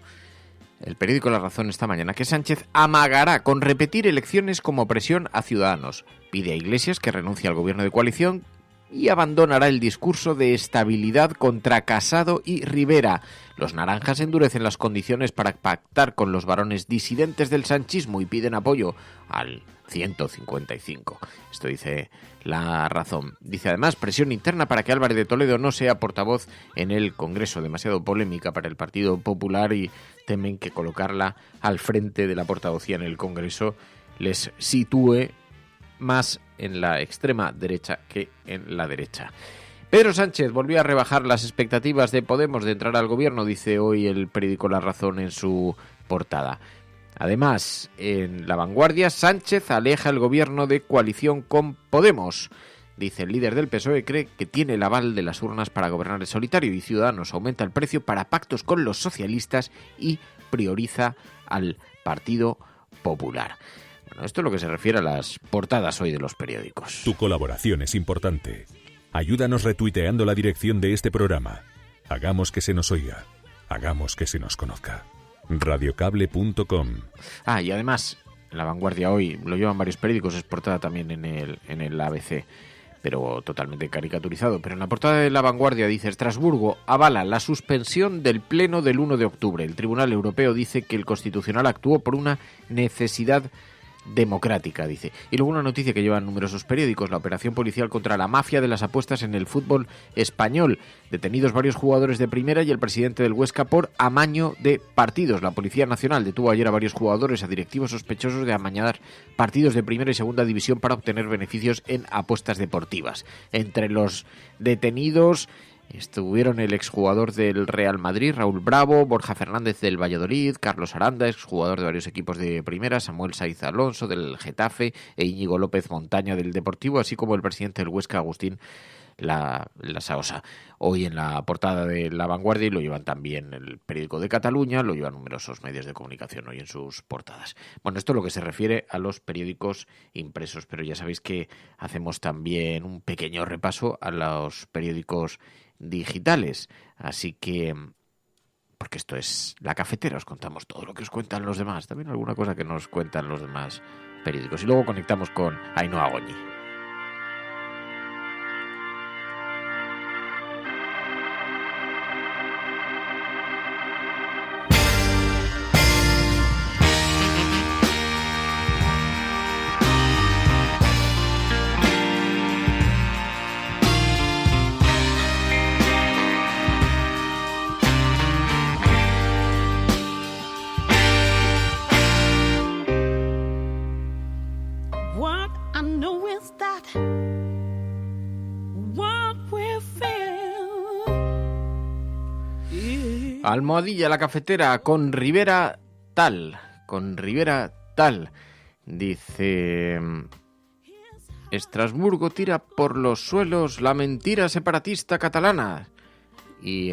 el periódico La Razón esta mañana, que Sánchez amagará con repetir elecciones como presión a Ciudadanos. Pide a Iglesias que renuncie al gobierno de coalición y abandonará el discurso de estabilidad contra Casado y Rivera. Los naranjas endurecen las condiciones para pactar con los varones disidentes del sanchismo y piden apoyo al 155. Esto dice La Razón. Dice además presión interna para que Álvarez de Toledo no sea portavoz en el Congreso. Demasiado polémica para el Partido Popular y temen que colocarla al frente de la portavocía en el Congreso les sitúe más en la extrema derecha que en la derecha. Pedro Sánchez volvió a rebajar las expectativas de Podemos de entrar al gobierno, dice hoy el periódico La Razón en su portada. Además, en La Vanguardia, Sánchez aleja el gobierno de coalición con Podemos. Dice el líder del PSOE cree que tiene el aval de las urnas para gobernar en solitario y Ciudadanos aumenta el precio para pactos con los socialistas y prioriza al Partido Popular. Bueno, esto es lo que se refiere a las portadas hoy de los periódicos. Tu colaboración es importante. Ayúdanos retuiteando la dirección de este programa. Hagamos que se nos oiga. Hagamos que se nos conozca. Radiocable.com. Y además, La Vanguardia hoy, lo llevan varios periódicos, es portada también en el ABC, pero totalmente caricaturizado. Pero en la portada de La Vanguardia dice: Estrasburgo avala la suspensión del pleno del 1 de octubre. El Tribunal Europeo dice que el Constitucional actuó por una necesidad democrática, dice. Y luego una noticia que llevan numerosos periódicos: la operación policial contra la mafia de las apuestas en el fútbol español. Detenidos varios jugadores de primera y el presidente del Huesca por amaño de partidos. La Policía Nacional detuvo ayer a varios jugadores, a directivos sospechosos de amañar partidos de primera y segunda división para obtener beneficios en apuestas deportivas. Entre los detenidos estuvieron el exjugador del Real Madrid, Raúl Bravo, Borja Fernández del Valladolid, Carlos Aranda, exjugador de varios equipos de primera, Samuel Saiz Alonso del Getafe e Íñigo López Montaña del Deportivo, así como el presidente del Huesca, Agustín Lasaosa. Hoy en la portada de La Vanguardia, y lo llevan también el periódico de Cataluña, lo llevan numerosos medios de comunicación hoy en sus portadas. Bueno, esto es lo que se refiere a los periódicos impresos, pero ya sabéis que hacemos también un pequeño repaso a los periódicos digitales, así que, porque esto es La Cafetera, os contamos todo lo que os cuentan los demás, también alguna cosa que nos cuentan los demás periódicos, y luego conectamos con Ainhoa Goñi. Almohadilla La Cafetera con Rivera tal, dice Estrasburgo tira por los suelos la mentira separatista catalana. Y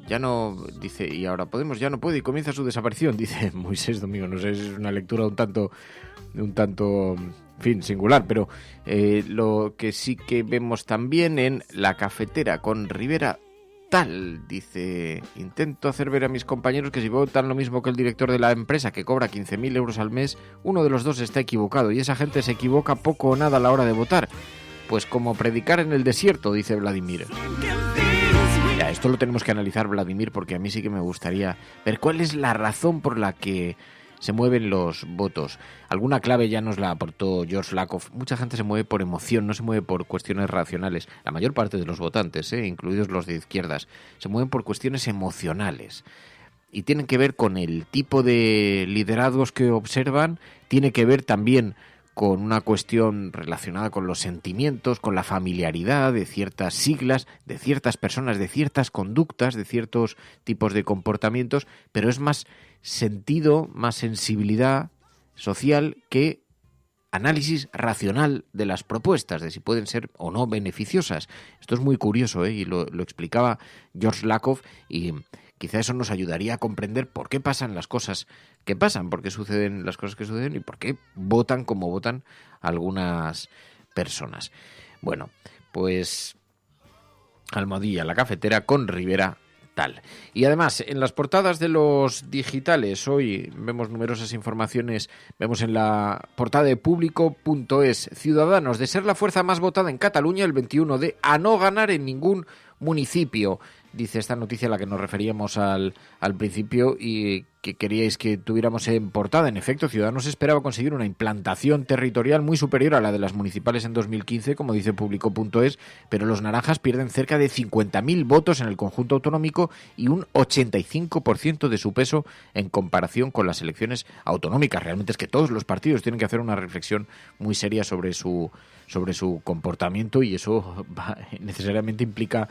ya no, dice, y ahora Podemos ya no puede y comienza su desaparición, dice Moisés Domingo. No sé, es una lectura un tanto, en fin, singular, pero lo que sí que vemos también en La Cafetera con Rivera Tal, dice, intento hacer ver a mis compañeros que si votan lo mismo que el director de la empresa que cobra 15.000 euros al mes, uno de los dos está equivocado y esa gente se equivoca poco o nada a la hora de votar. Pues como predicar en el desierto, dice Vladimir. Ya, esto lo tenemos que analizar, Vladimir, porque a mí sí que me gustaría ver cuál es la razón por la que se mueven los votos. Alguna clave ya nos la aportó George Lakoff. Mucha gente se mueve por emoción, no se mueve por cuestiones racionales. La mayor parte de los votantes, incluidos los de izquierdas, se mueven por cuestiones emocionales. Y tienen que ver con el tipo de liderazgos que observan, tiene que ver también con una cuestión relacionada con los sentimientos, con la familiaridad de ciertas siglas, de ciertas personas, de ciertas conductas, de ciertos tipos de comportamientos, pero es más sentido, más sensibilidad social que análisis racional de las propuestas, de si pueden ser o no beneficiosas. Esto es muy curioso, y lo explicaba George Lakoff, y quizá eso nos ayudaría a comprender por qué pasan las cosas que pasan, por qué suceden las cosas que suceden y por qué votan como votan algunas personas. Bueno, pues Almohadilla, La Cafetera con Rivera Tal. Y además, en las portadas de los digitales, hoy vemos numerosas informaciones. Vemos en la portada de Público.es: Ciudadanos, de ser la fuerza más votada en Cataluña el 21 de a no ganar en ningún municipio. Dice esta noticia a la que nos referíamos al principio y que queríais que tuviéramos en portada. En efecto, Ciudadanos esperaba conseguir una implantación territorial muy superior a la de las municipales en 2015, como dice Público.es, pero los naranjas pierden cerca de 50.000 votos en el conjunto autonómico y un 85% de su peso en comparación con las elecciones autonómicas. Realmente es que todos los partidos tienen que hacer una reflexión muy seria sobre su comportamiento, y eso necesariamente implica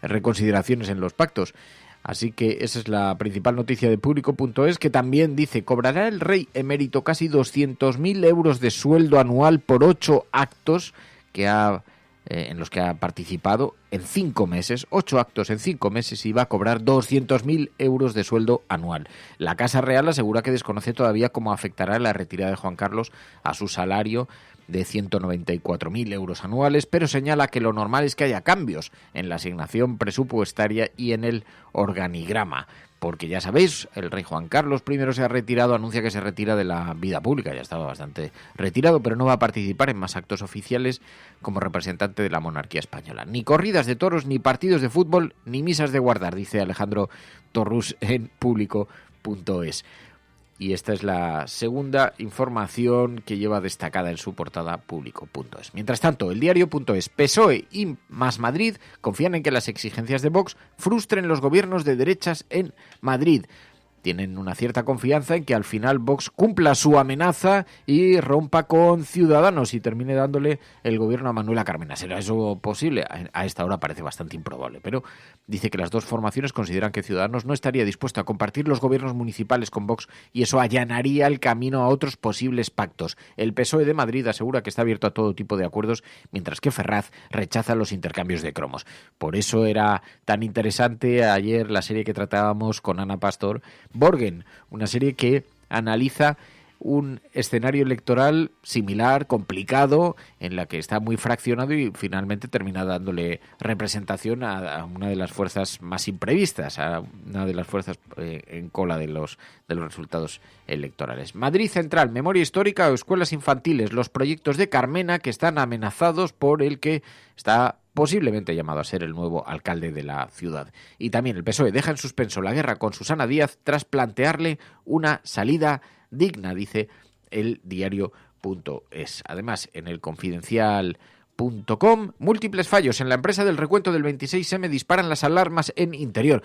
reconsideraciones en los pactos. Así que esa es la principal noticia de Público.es, que también dice: cobrará el rey emérito casi 200.000 euros de sueldo anual por 8 actos en los que ha participado en 5 meses. 8 actos en 5 meses y va a cobrar 200.000 euros de sueldo anual. La Casa Real asegura que desconoce todavía cómo afectará la retirada de Juan Carlos a su salario de 194.000 euros anuales, pero señala que lo normal es que haya cambios en la asignación presupuestaria y en el organigrama, porque ya sabéis, el rey Juan Carlos I se ha retirado, anuncia que se retira de la vida pública, ya estaba bastante retirado, pero no va a participar en más actos oficiales como representante de la monarquía española. Ni corridas de toros, ni partidos de fútbol, ni misas de guardar, dice Alejandro Torrús en Público.es. Y esta es la segunda información que lleva destacada en su portada Público.es. Mientras tanto, el Diario.es: PSOE y Más Madrid confían en que las exigencias de Vox frustren los gobiernos de derechas en Madrid. Tienen una cierta confianza en que al final Vox cumpla su amenaza y rompa con Ciudadanos y termine dándole el gobierno a Manuela Carmena. ¿Será eso posible? A esta hora parece bastante improbable, pero dice que las dos formaciones consideran que Ciudadanos no estaría dispuesto a compartir los gobiernos municipales con Vox y eso allanaría el camino a otros posibles pactos. El PSOE de Madrid asegura que está abierto a todo tipo de acuerdos, mientras que Ferraz rechaza los intercambios de cromos. Por eso era tan interesante ayer la serie que tratábamos con Ana Pastor, Borgen, una serie que analiza un escenario electoral similar, complicado, en la que está muy fraccionado y finalmente termina dándole representación a una de las fuerzas más imprevistas, a una de las fuerzas en cola de los resultados electorales. Madrid Central, memoria histórica o escuelas infantiles, los proyectos de Carmena que están amenazados por el que está posiblemente llamado a ser el nuevo alcalde de la ciudad. Y también el PSOE deja en suspenso la guerra con Susana Díaz tras plantearle una salida digna, dice el Diario.es. Además, en el Confidencial.com, múltiples fallos en la empresa del recuento del 26M disparan las alarmas en Interior.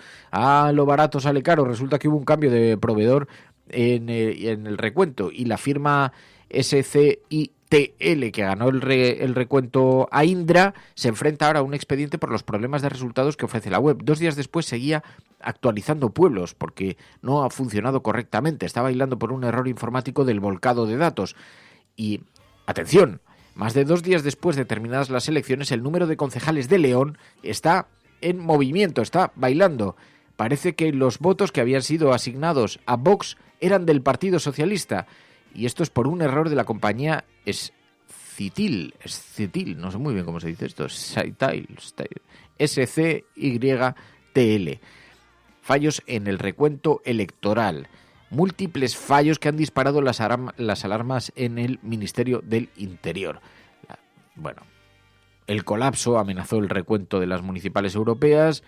Lo barato sale caro. Resulta que hubo un cambio de proveedor en el recuento y la firma SCITL, que ganó el recuento a Indra, se enfrenta ahora a un expediente por los problemas de resultados que ofrece la web. 2 días después seguía actualizando pueblos porque no ha funcionado correctamente. Está bailando por un error informático del volcado de datos. Y, atención, Más de 2 días después de terminadas las elecciones, el número de concejales de León está en movimiento, está bailando. Parece que los votos que habían sido asignados a Vox eran del Partido Socialista. Y esto es por un error de la compañía Scytl, no sé muy bien cómo se dice esto, SCYTL. Fallos en el recuento electoral. Múltiples fallos que han disparado las alarmas en el Ministerio del Interior. Bueno, el colapso amenazó el recuento de las municipales europeas.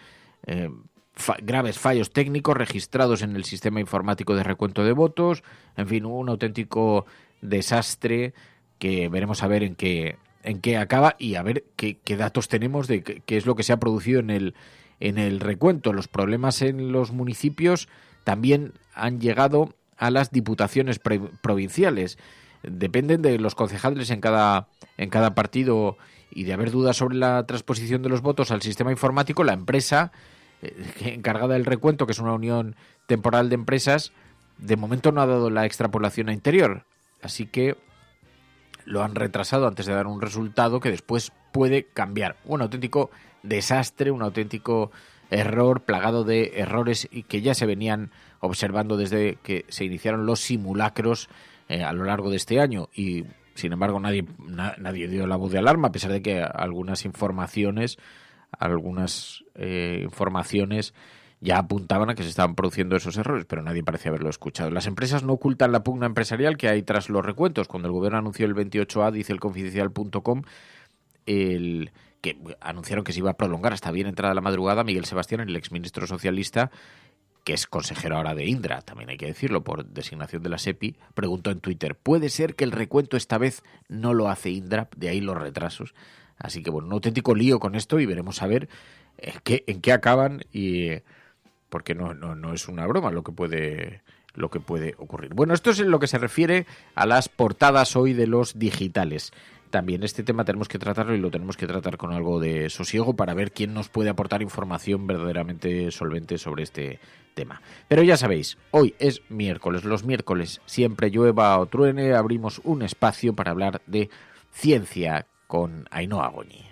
Graves fallos técnicos registrados en el sistema informático de recuento de votos. En fin, un auténtico desastre que veremos a ver en qué acaba y a ver qué datos tenemos de qué es lo que se ha producido en el recuento. Los problemas en los municipios también han llegado a las diputaciones provinciales. Dependen de los concejales en cada partido y de haber dudas sobre la transposición de los votos al sistema informático. La empresa encargada del recuento, que es una unión temporal de empresas, de momento no ha dado la extrapolación a Interior. Así que lo han retrasado antes de dar un resultado que después puede cambiar. Un auténtico desastre, un auténtico error plagado de errores y que ya se venían observando desde que se iniciaron los simulacros a lo largo de este año. Y sin embargo nadie dio la voz de alarma, a pesar de que algunas informaciones ya apuntaban a que se estaban produciendo esos errores, pero nadie parece haberlo escuchado. Las empresas no ocultan la pugna empresarial que hay tras los recuentos. Cuando el gobierno anunció el 28A, dice el Confidencial.com, que anunciaron que se iba a prolongar hasta bien entrada la madrugada, Miguel Sebastián, el exministro socialista, que es consejero ahora de Indra, también hay que decirlo, por designación de la SEPI, preguntó en Twitter, ¿puede ser que el recuento esta vez no lo hace Indra? De ahí los retrasos. Así que bueno, un auténtico lío con esto y veremos a ver en qué acaban, y porque no es una broma lo que puede ocurrir. Bueno, esto es en lo que se refiere a las portadas hoy de los digitales. También este tema tenemos que tratarlo y lo tenemos que tratar con algo de sosiego para ver quién nos puede aportar información verdaderamente solvente sobre este tema. Pero ya sabéis, hoy es miércoles. Los miércoles, siempre llueva o truene, abrimos un espacio para hablar de ciencia con Ainhoa Goñi.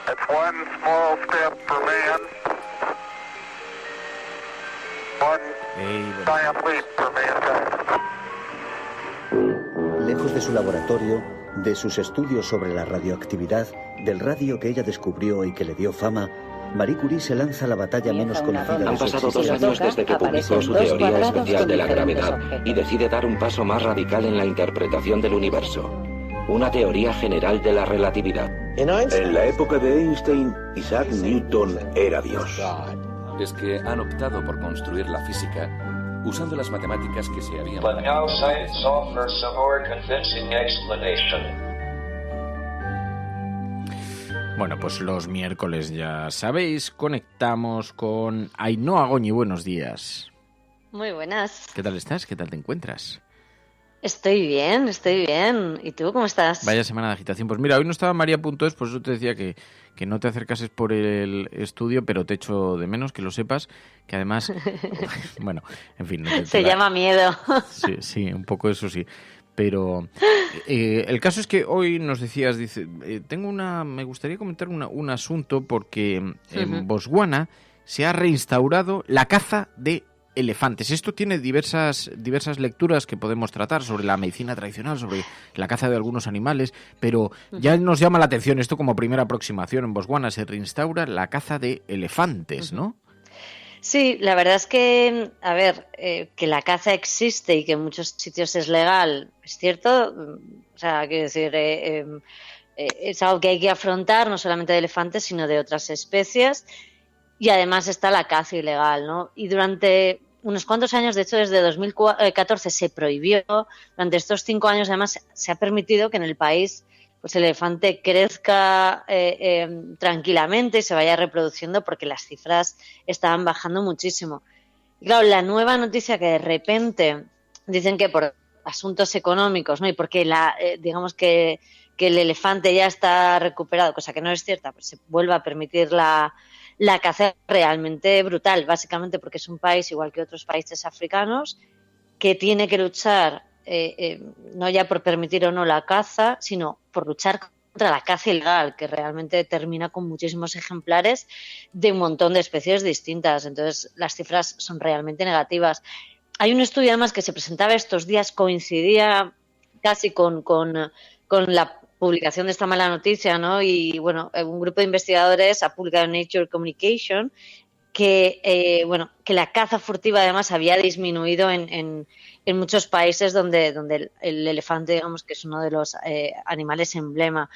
It's one small step for man, one giant leap for mankind. Lejos de su laboratorio, de sus estudios sobre la radioactividad, del radio que ella descubrió y que le dio fama, Marie Curie se lanza a la batalla menos conocida de su existencia. Han pasado 2 años desde que publicó su teoría especial de la gravedad y decide dar un paso más radical en la interpretación del universo. Una teoría general de la relatividad. En la época de Einstein, Isaac Newton era Dios. Es que han optado por construir la física usando las matemáticas que se habían... But now science offers a more convincing explanation. Bueno, pues los miércoles, ya sabéis, conectamos con Ainhoa Goñi. Buenos días. Muy buenas. ¿Qué tal estás? ¿Qué tal te encuentras? Estoy bien. ¿Y tú cómo estás? Vaya semana de agitación. Pues mira, hoy no estaba María.es, por eso te decía que no te acercases por el estudio, pero te echo de menos, que lo sepas, que además... bueno, en fin... Se llama miedo. Sí, un poco eso sí. Pero el caso es que hoy nos decías, dice, me gustaría comentar un asunto porque en Botswana se ha reinstaurado la caza de elefantes. Esto tiene diversas lecturas que podemos tratar sobre la medicina tradicional, sobre la caza de algunos animales, pero ya nos llama la atención esto como primera aproximación. En Botswana se reinstaura la caza de elefantes, ¿no? Sí, la verdad es que, que la caza existe y que en muchos sitios es legal, es cierto. O sea, quiero decir, es algo que hay que afrontar, no solamente de elefantes, sino de otras especies. Y además está la caza ilegal, ¿no? Y durante unos cuantos años, de hecho desde 2014 se prohibió, durante estos 5 años además se ha permitido que en el país pues el elefante crezca tranquilamente y se vaya reproduciendo porque las cifras estaban bajando muchísimo. Y claro, la nueva noticia que de repente dicen que por asuntos económicos, ¿no? Y porque digamos que el elefante ya está recuperado, cosa que no es cierta, pues se vuelve a permitir la caza realmente brutal, básicamente porque es un país, igual que otros países africanos, que tiene que luchar no ya por permitir o no la caza, sino por luchar contra la caza ilegal, que realmente termina con muchísimos ejemplares de un montón de especies distintas. Entonces, las cifras son realmente negativas. Hay un estudio, además, que se presentaba estos días, coincidía casi con la publicación de esta mala noticia, ¿no? Y, bueno, un grupo de investigadores ha publicado en Nature Communication que la caza furtiva, además, había disminuido en muchos países donde el elefante, digamos, que es uno de los animales emblema.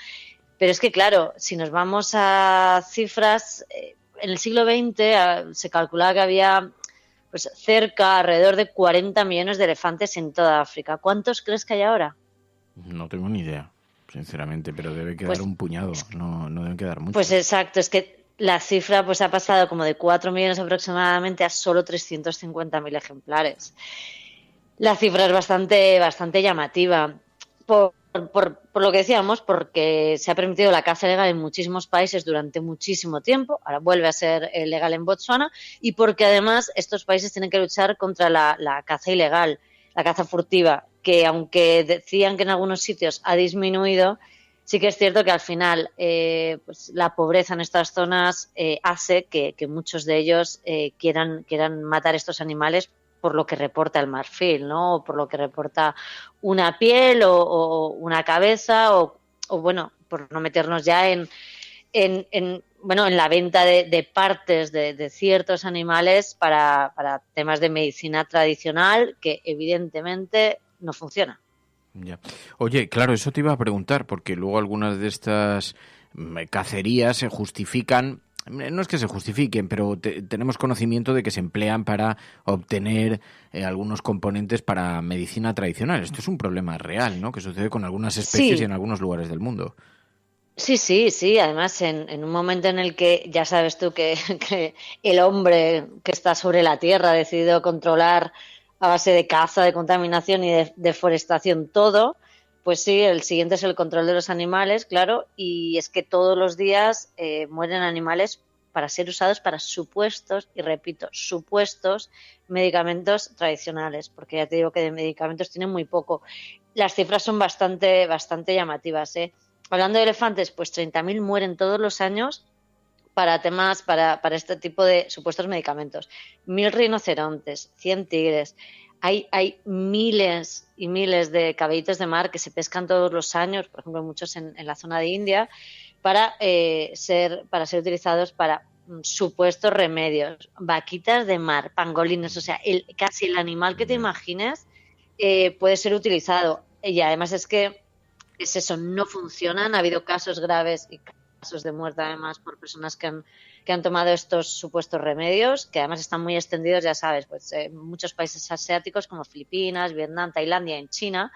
Pero es que, claro, si nos vamos a cifras, en el siglo XX se calculaba que había pues alrededor de 40 millones de elefantes en toda África. ¿Cuántos crees que hay ahora? No tengo ni idea, sinceramente, pero debe quedar Pues, un puñado, no deben quedar muchos. Pues exacto, es que la cifra pues ha pasado como de 4 millones aproximadamente a solo 350.000 ejemplares. La cifra es bastante llamativa. Por lo que decíamos, porque se ha permitido la caza legal en muchísimos países durante muchísimo tiempo, ahora vuelve a ser legal en Botsuana, y porque además estos países tienen que luchar contra la caza ilegal, la caza furtiva, que aunque decían que en algunos sitios ha disminuido, sí que es cierto que al final pues la pobreza en estas zonas hace que muchos de ellos quieran matar estos animales por lo que reporta el marfil, ¿no? O por lo que reporta una piel o una cabeza o bueno, por no meternos ya en la venta de partes de ciertos animales para temas de medicina tradicional que evidentemente no funciona. Ya. Oye, claro, eso te iba a preguntar, porque luego algunas de estas cacerías se justifican, no es que se justifiquen, pero tenemos conocimiento de que se emplean para obtener algunos componentes para medicina tradicional. Esto es un problema real, ¿no?, que sucede con algunas especies y en algunos lugares del mundo. Sí. Además, en un momento en el que ya sabes tú que el hombre que está sobre la tierra ha decidido controlar a base de caza, de contaminación y de deforestación todo, pues sí, el siguiente es el control de los animales, claro, y es que todos los días mueren animales para ser usados para supuestos, y repito, supuestos medicamentos tradicionales, porque ya te digo que de medicamentos tienen muy poco. Las cifras son bastante llamativas, ¿eh? Hablando de elefantes, pues 30.000 mueren todos los años para temas, para este tipo de supuestos medicamentos. 1.000 rinocerontes, 100 tigres. Hay miles y miles de caballitos de mar que se pescan todos los años, por ejemplo, muchos en la zona de India, para ser utilizados para supuestos remedios. Vaquitas de mar, pangolines, o sea, casi el animal que te imagines puede ser utilizado. Y además es que es eso, no funcionan. Ha habido casos graves y casos de muerte además por personas que han tomado estos supuestos remedios, que además están muy extendidos, ya sabes, pues en muchos países asiáticos como Filipinas, Vietnam, Tailandia, en China.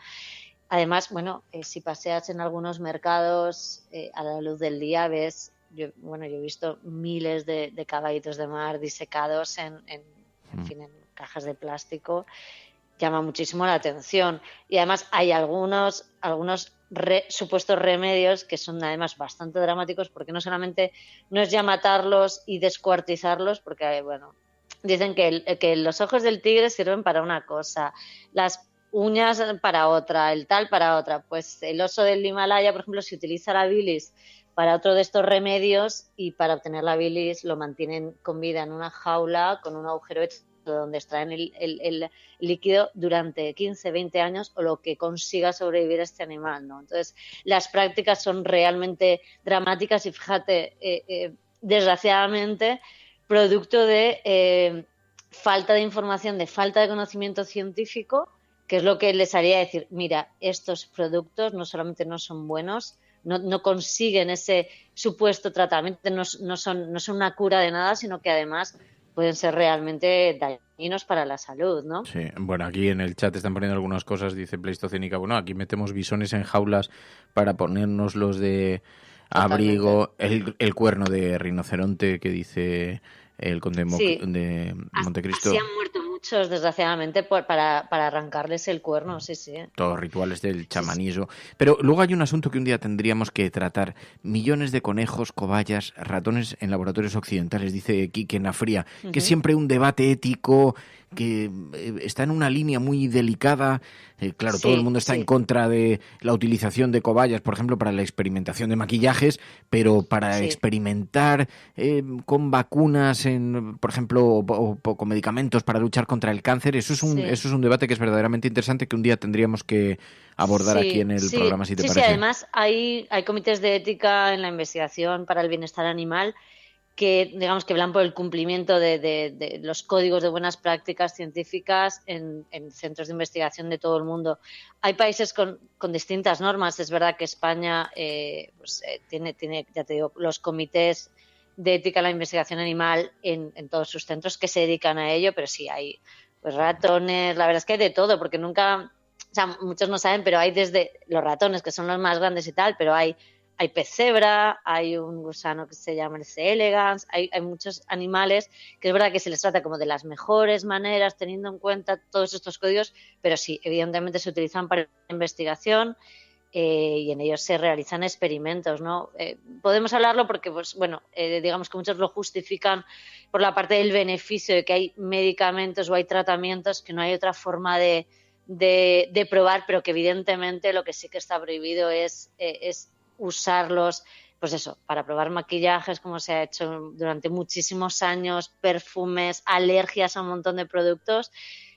Además, bueno, si paseas en algunos mercados a la luz del día ves, yo he visto miles de caballitos de mar disecados en cajas de plástico. Llama muchísimo la atención. Y además hay algunos supuestos remedios que son además bastante dramáticos, porque no solamente no es ya matarlos y descuartizarlos, porque dicen que los ojos del tigre sirven para una cosa, las uñas para otra, el tal para otra. Pues el oso del Himalaya, por ejemplo, se utiliza la bilis para otro de estos remedios, y para obtener la bilis lo mantienen con vida en una jaula con un agujero hecho donde extraen el líquido durante 15, 20 años o lo que consiga sobrevivir este animal, ¿no? Entonces, las prácticas son realmente dramáticas y fíjate, desgraciadamente, producto de falta de información, de falta de conocimiento científico, que es lo que les haría decir, mira, estos productos no solamente no son buenos, no consiguen ese supuesto tratamiento, no son una cura de nada, sino que además pueden ser realmente dañinos para la salud, ¿no? Sí, bueno, aquí en el chat están poniendo algunas cosas, dice Pleistocénica, bueno, aquí metemos bisones en jaulas para ponernos los de abrigo, el cuerno de rinoceronte que dice el conde de Montecristo. Así han muerto muchos, desgraciadamente, para arrancarles el cuerno, sí. Todos rituales del chamanismo. Pero luego hay un asunto que un día tendríamos que tratar. Millones de conejos, cobayas, ratones en laboratorios occidentales, dice Quique Nafría, que siempre un debate ético que está en una línea muy delicada. Claro, Sí, todo el mundo está sí. en contra de la utilización de cobayas, por ejemplo, para la experimentación de maquillajes, pero para Sí. experimentar con vacunas, por ejemplo, o con medicamentos para luchar contra el cáncer, eso es un debate que es verdaderamente interesante, que un día tendríamos que abordar Sí, aquí en el programa, si te parece. Sí, además hay comités de ética en la investigación para el bienestar animal que, digamos, que velan por el cumplimiento de los códigos de buenas prácticas científicas en centros de investigación de todo el mundo. Hay países con distintas normas. Es verdad que España tiene, ya te digo, los comités de ética en la investigación animal en todos sus centros que se dedican a ello, pero sí hay pues ratones, la verdad es que hay de todo, porque nunca, o sea, muchos no saben, pero hay desde los ratones, que son los más grandes y tal, pero hay pez cebra, hay un gusano que se llama el C. elegans, hay muchos animales que es verdad que se les trata como de las mejores maneras, teniendo en cuenta todos estos códigos, pero sí, evidentemente se utilizan para investigación y en ellos se realizan experimentos, ¿no? Podemos hablarlo porque, pues bueno, digamos que muchos lo justifican por la parte del beneficio de que hay medicamentos o hay tratamientos que no hay otra forma de probar, pero que evidentemente lo que sí que está prohibido es usarlos, pues eso, para probar maquillajes, como se ha hecho durante muchísimos años, perfumes, alergias a un montón de productos,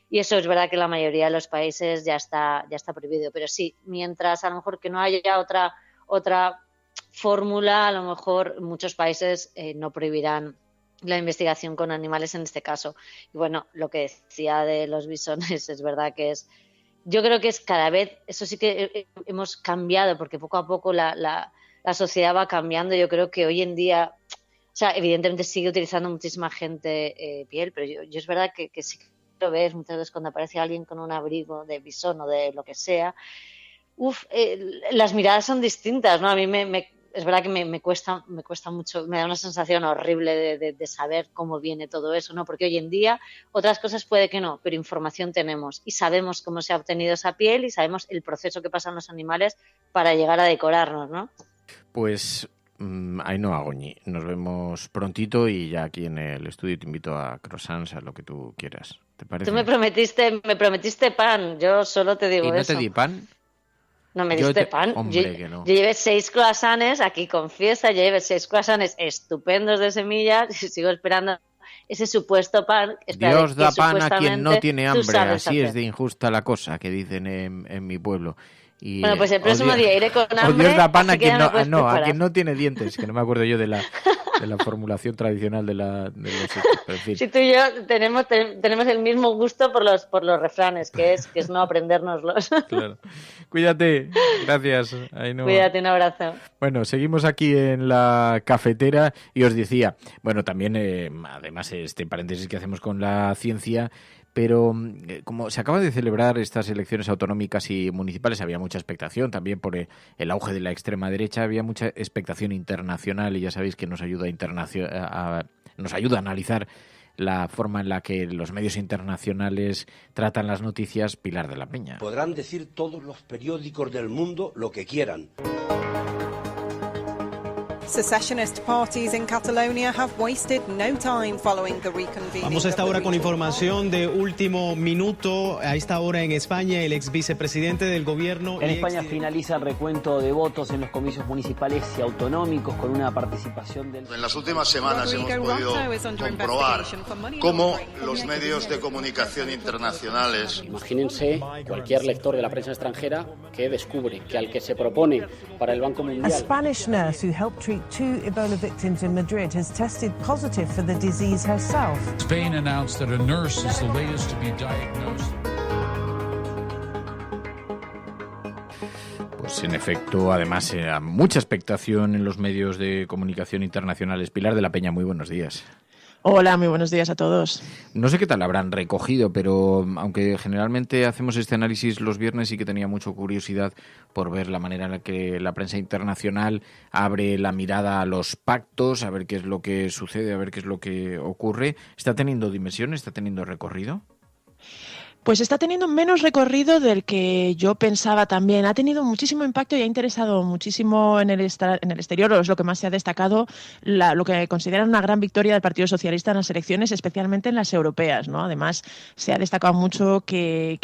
y eso es verdad que en la mayoría de los países ya está prohibido. Pero sí, mientras a lo mejor que no haya otra fórmula, a lo mejor muchos países no prohibirán la investigación con animales en este caso. Y bueno, lo que decía de los bisones es verdad que yo creo que es cada vez, eso sí que hemos cambiado, porque poco a poco la sociedad va cambiando. Yo creo que hoy en día, o sea, evidentemente sigue utilizando muchísima gente piel, pero yo es verdad que sí que lo ves muchas veces cuando aparece alguien con un abrigo de bisón o de lo que sea. Las miradas son distintas, ¿no? A mí es verdad que me cuesta mucho, me da una sensación horrible de saber cómo viene todo eso, ¿no? Porque hoy en día otras cosas puede que no, pero información tenemos y sabemos cómo se ha obtenido esa piel y sabemos el proceso que pasan los animales para llegar a decorarnos, ¿no? Pues Ainhoa Goñi, nos vemos prontito y ya aquí en el estudio te invito a croissants, a lo que tú quieras. ¿Te parece? Tú me prometiste pan, yo solo te digo ¿Y no eso. te di pan? No me diste pan. Hombre, que no. Yo llevé 6 croissants, aquí confiesa, yo llevé 6 croissants estupendos de semillas y sigo esperando ese supuesto pan. Dios da pan a quien no supuestamente tiene tú hambre, sabes así hacer. es de injusta la cosa, que dicen en mi pueblo. Y, Bueno, pues el próximo día iré con hambre. Dios da pan a así que quien ya me puedes a preparar. quien no tiene dientes, que no me acuerdo yo de la formulación tradicional de los hechos, pero en fin. Si tú y yo tenemos el mismo gusto por los refranes, que es no aprendérnoslos. Claro. Cuídate, gracias, Ainhoa. Cuídate, un abrazo. Bueno, seguimos aquí en la cafetera y os decía, bueno, también, además, este paréntesis que hacemos con la ciencia, pero como se acaban de celebrar estas elecciones autonómicas y municipales, había mucha expectación también por el auge de la extrema derecha, había mucha expectación internacional y ya sabéis que nos ayuda a analizar la forma en la que los medios internacionales tratan las noticias, Pilar de la Peña. Podrán decir todos los periódicos del mundo lo que quieran. Secessionist parties in Catalonia have wasted no time following the reconvening. Vamos a esta hora con información de último minuto. A esta hora en España, el ex vicepresidente del gobierno... En España finaliza el recuento de votos en los comicios municipales y autonómicos con una participación del... En las últimas semanas hemos podido comprobar cómo los medios de comunicación internacionales... Imagínense cualquier lector de la prensa extranjera que descubre que al que se propone para el Banco Mundial... A Spanish nurse who helped treat 2 Ebola victims in Madrid has tested positive for the disease herself. Spain announced that a nurse is the latest to be diagnosed. Pues en efecto, además, mucha expectación en los medios de comunicación internacionales. Pilar de la Peña, muy buenos días. Hola, muy buenos días a todos. No sé qué tal habrán recogido, pero aunque generalmente hacemos este análisis los viernes, sí que tenía mucha curiosidad por ver la manera en la que la prensa internacional abre la mirada a los pactos, a ver qué es lo que sucede, a ver qué es lo que ocurre. ¿Está teniendo dimensión? ¿Está teniendo recorrido? Pues está teniendo menos recorrido del que yo pensaba también. Ha tenido muchísimo impacto y ha interesado muchísimo en el exterior, o es lo que más se ha destacado, lo que consideran una gran victoria del Partido Socialista en las elecciones, especialmente en las europeas, ¿no? Además, se ha destacado mucho que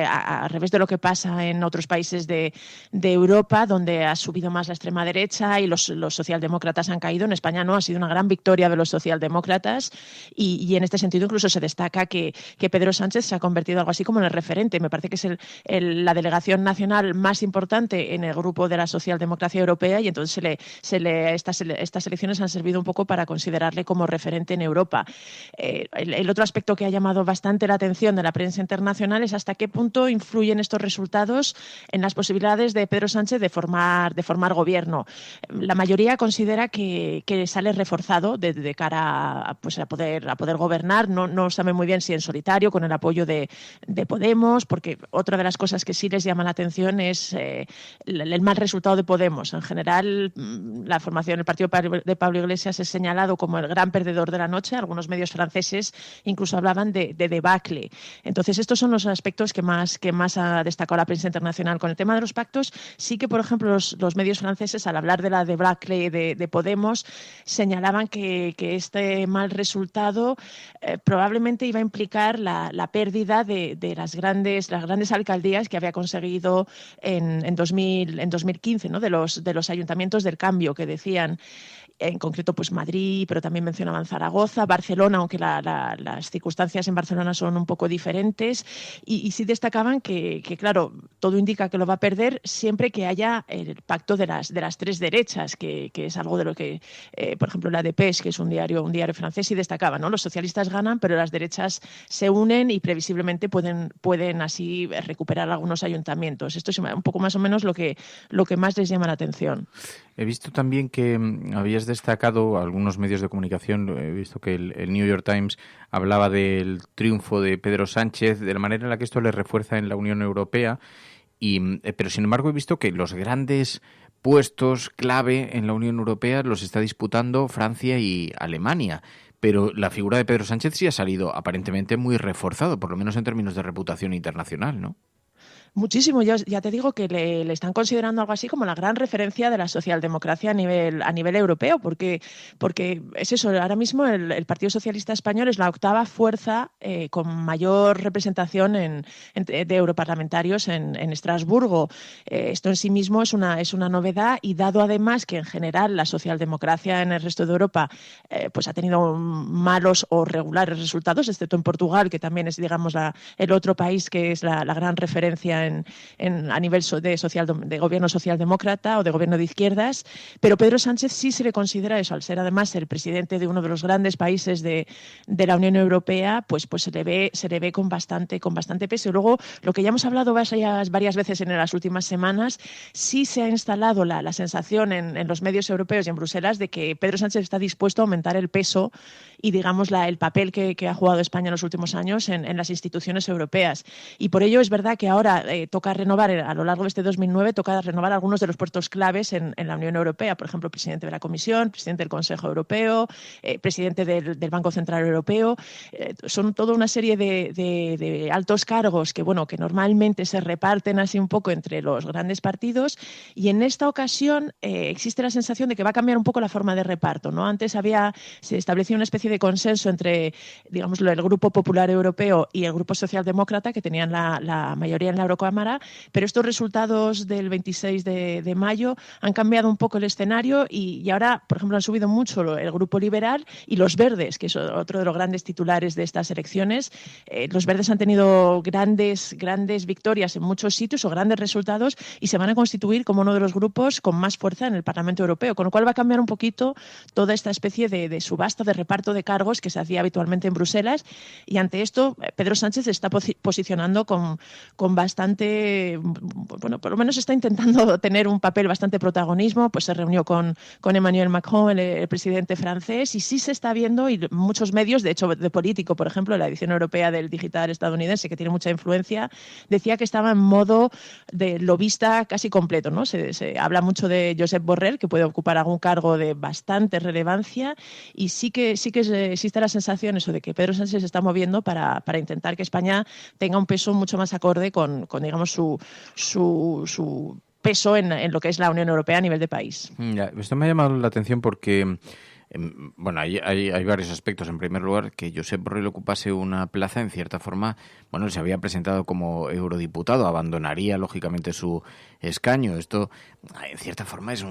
a revés de lo que pasa en otros países de Europa, donde ha subido más la extrema derecha y los socialdemócratas han caído, en España no, ha sido una gran victoria de los socialdemócratas y en este sentido incluso se destaca que Pedro Sánchez se ha convertido algo así como en el referente. Me parece que es la delegación nacional más importante en el grupo de la socialdemocracia europea y entonces estas elecciones han servido un poco para considerarle como referente en Europa. El otro aspecto que ha llamado bastante la atención de la prensa internacional es hasta qué punto influyen estos resultados en las posibilidades de Pedro Sánchez de formar gobierno. La mayoría considera que sale reforzado de cara a poder gobernar. No sabe muy bien si en solitario, con el apoyo de Podemos, porque otra de las cosas que sí les llama la atención es el mal resultado de Podemos. En general, la formación del partido de Pablo Iglesias es señalado como el gran perdedor de la noche. Algunos medios franceses incluso hablaban de debacle. Entonces, estos son los aspectos que más ha destacado la prensa internacional. Con el tema de los pactos, sí que, por ejemplo, los medios franceses, al hablar de la debacle de Podemos, señalaban que este mal resultado probablemente iba a implicar la pérdida de las grandes alcaldías que había conseguido en 2015, ¿no? de los ayuntamientos del cambio, que decían, en concreto pues Madrid, pero también mencionaban Zaragoza, Barcelona, aunque las circunstancias en Barcelona son un poco diferentes, y sí destacaban que claro, todo indica que lo va a perder siempre que haya el pacto de las tres derechas, que es algo de lo que, por ejemplo, la Dépêche, que es un diario francés, y destacaba, ¿no? Los socialistas ganan, pero las derechas se unen y previsiblemente pueden así recuperar algunos ayuntamientos. Esto es un poco más o menos lo que más les llama la atención. He visto también que habías destacado algunos medios de comunicación, he visto que el New York Times hablaba del triunfo de Pedro Sánchez, de la manera en la que esto le refuerza en la Unión Europea, pero sin embargo he visto que los grandes puestos clave en la Unión Europea los está disputando Francia y Alemania. Pero la figura de Pedro Sánchez sí ha salido aparentemente muy reforzado, por lo menos en términos de reputación internacional, ¿no? Muchísimo. Ya te digo que le están considerando algo así como la gran referencia de la socialdemocracia a nivel europeo, porque es eso, ahora mismo el Partido Socialista Español es la octava fuerza con mayor representación de europarlamentarios en Estrasburgo. Esto en sí mismo es una novedad, y dado además que en general la socialdemocracia en el resto de Europa pues ha tenido malos o regulares resultados, excepto en Portugal, que también es, digamos, el otro país que es la gran referencia a nivel de gobierno socialdemócrata o de gobierno de izquierdas, pero Pedro Sánchez sí se le considera eso, al ser además el presidente de uno de los grandes países de la Unión Europea, pues se le ve con bastante peso. Y luego, lo que ya hemos hablado varias veces en las últimas semanas, sí se ha instalado la sensación en los medios europeos y en Bruselas de que Pedro Sánchez está dispuesto a aumentar el peso y, digamos, el papel que ha jugado España en los últimos años en las instituciones europeas. Y por ello es verdad que ahora toca renovar, a lo largo de este 2009, toca renovar algunos de los puestos claves en la Unión Europea. Por ejemplo, presidente de la Comisión, presidente del Consejo Europeo, presidente del Banco Central Europeo. Son toda una serie de altos cargos que normalmente se reparten así un poco entre los grandes partidos, y en esta ocasión existe la sensación de que va a cambiar un poco la forma de reparto, ¿no? Antes se establecía una especie de consenso entre, digamos, el Grupo Popular Europeo y el Grupo Socialdemócrata, que tenían la mayoría en la Eurocámara, pero estos resultados del 26 de mayo han cambiado un poco el escenario, y ahora, por ejemplo, han subido mucho el Grupo Liberal y los Verdes, que es otro de los grandes titulares de estas elecciones. Los Verdes han tenido grandes victorias en muchos sitios, o grandes resultados, y se van a constituir como uno de los grupos con más fuerza en el Parlamento Europeo, con lo cual va a cambiar un poquito toda esta especie de subasta, de reparto de cargos que se hacía habitualmente en Bruselas, y ante esto Pedro Sánchez se está posicionando con bastante, por lo menos está intentando tener un papel bastante protagonismo. Pues se reunió con Emmanuel Macron, el presidente francés, y sí se está viendo, y muchos medios, de hecho de Político, por ejemplo, la edición europea del digital estadounidense, que tiene mucha influencia, decía que estaba en modo de lobista casi completo, ¿no? Se habla mucho de Josep Borrell, que puede ocupar algún cargo de bastante relevancia, y sí que existe la sensación eso de que Pedro Sánchez se está moviendo para intentar que España tenga un peso mucho más acorde con digamos, su peso en lo que es la Unión Europea a nivel de país. Ya, esto me ha llamado la atención porque bueno, hay varios aspectos. En primer lugar, que Josep Borrell ocupase una plaza, en cierta forma, bueno, se había presentado como eurodiputado, abandonaría lógicamente su escaño. Esto, en cierta forma, es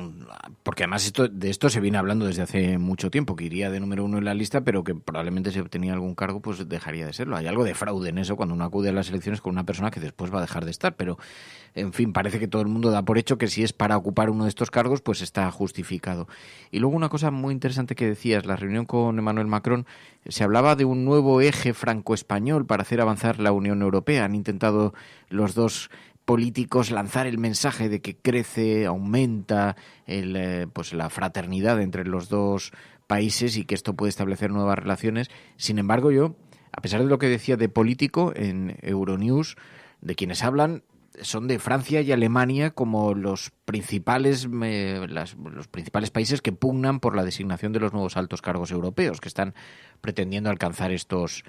porque además de esto se viene hablando desde hace mucho tiempo, que iría de número 1 en la lista, pero que probablemente si obtenía algún cargo, pues dejaría de serlo. Hay algo de fraude en eso cuando uno acude a las elecciones con una persona que después va a dejar de estar, pero, en fin, parece que todo el mundo da por hecho que si es para ocupar uno de estos cargos, pues está justificado. Y luego una cosa muy interesante que decías, la reunión con Emmanuel Macron, se hablaba de un nuevo eje franco-español para hacer avanzar la Unión Europea. Han intentado los dos políticos lanzar el mensaje de que crece, aumenta pues la fraternidad entre los dos países y que esto puede establecer nuevas relaciones. Sin embargo, yo, a pesar de lo que decía de Político en Euronews, de quienes hablan son de Francia y Alemania como los principales países que pugnan por la designación de los nuevos altos cargos europeos, que están pretendiendo alcanzar estos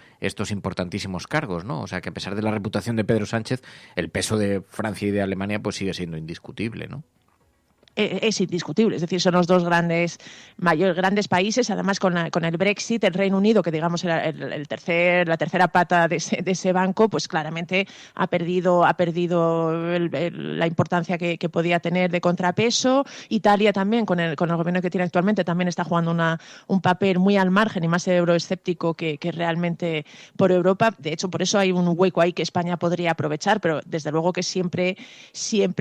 importantísimos cargos, ¿no? O sea que a pesar de la reputación de Pedro Sánchez, el peso de Francia y de Alemania pues sigue siendo indiscutible, ¿no? Es indiscutible, es decir, son los dos grandes países, además con el Brexit, el Reino Unido, que digamos era la tercera pata de ese banco, pues claramente ha perdido la importancia que podía tener de contrapeso. Italia también, con el gobierno que tiene actualmente, también está jugando un papel muy al margen y más euroescéptico que realmente por Europa. De hecho, por eso hay un hueco ahí que España podría aprovechar, pero desde luego que siempre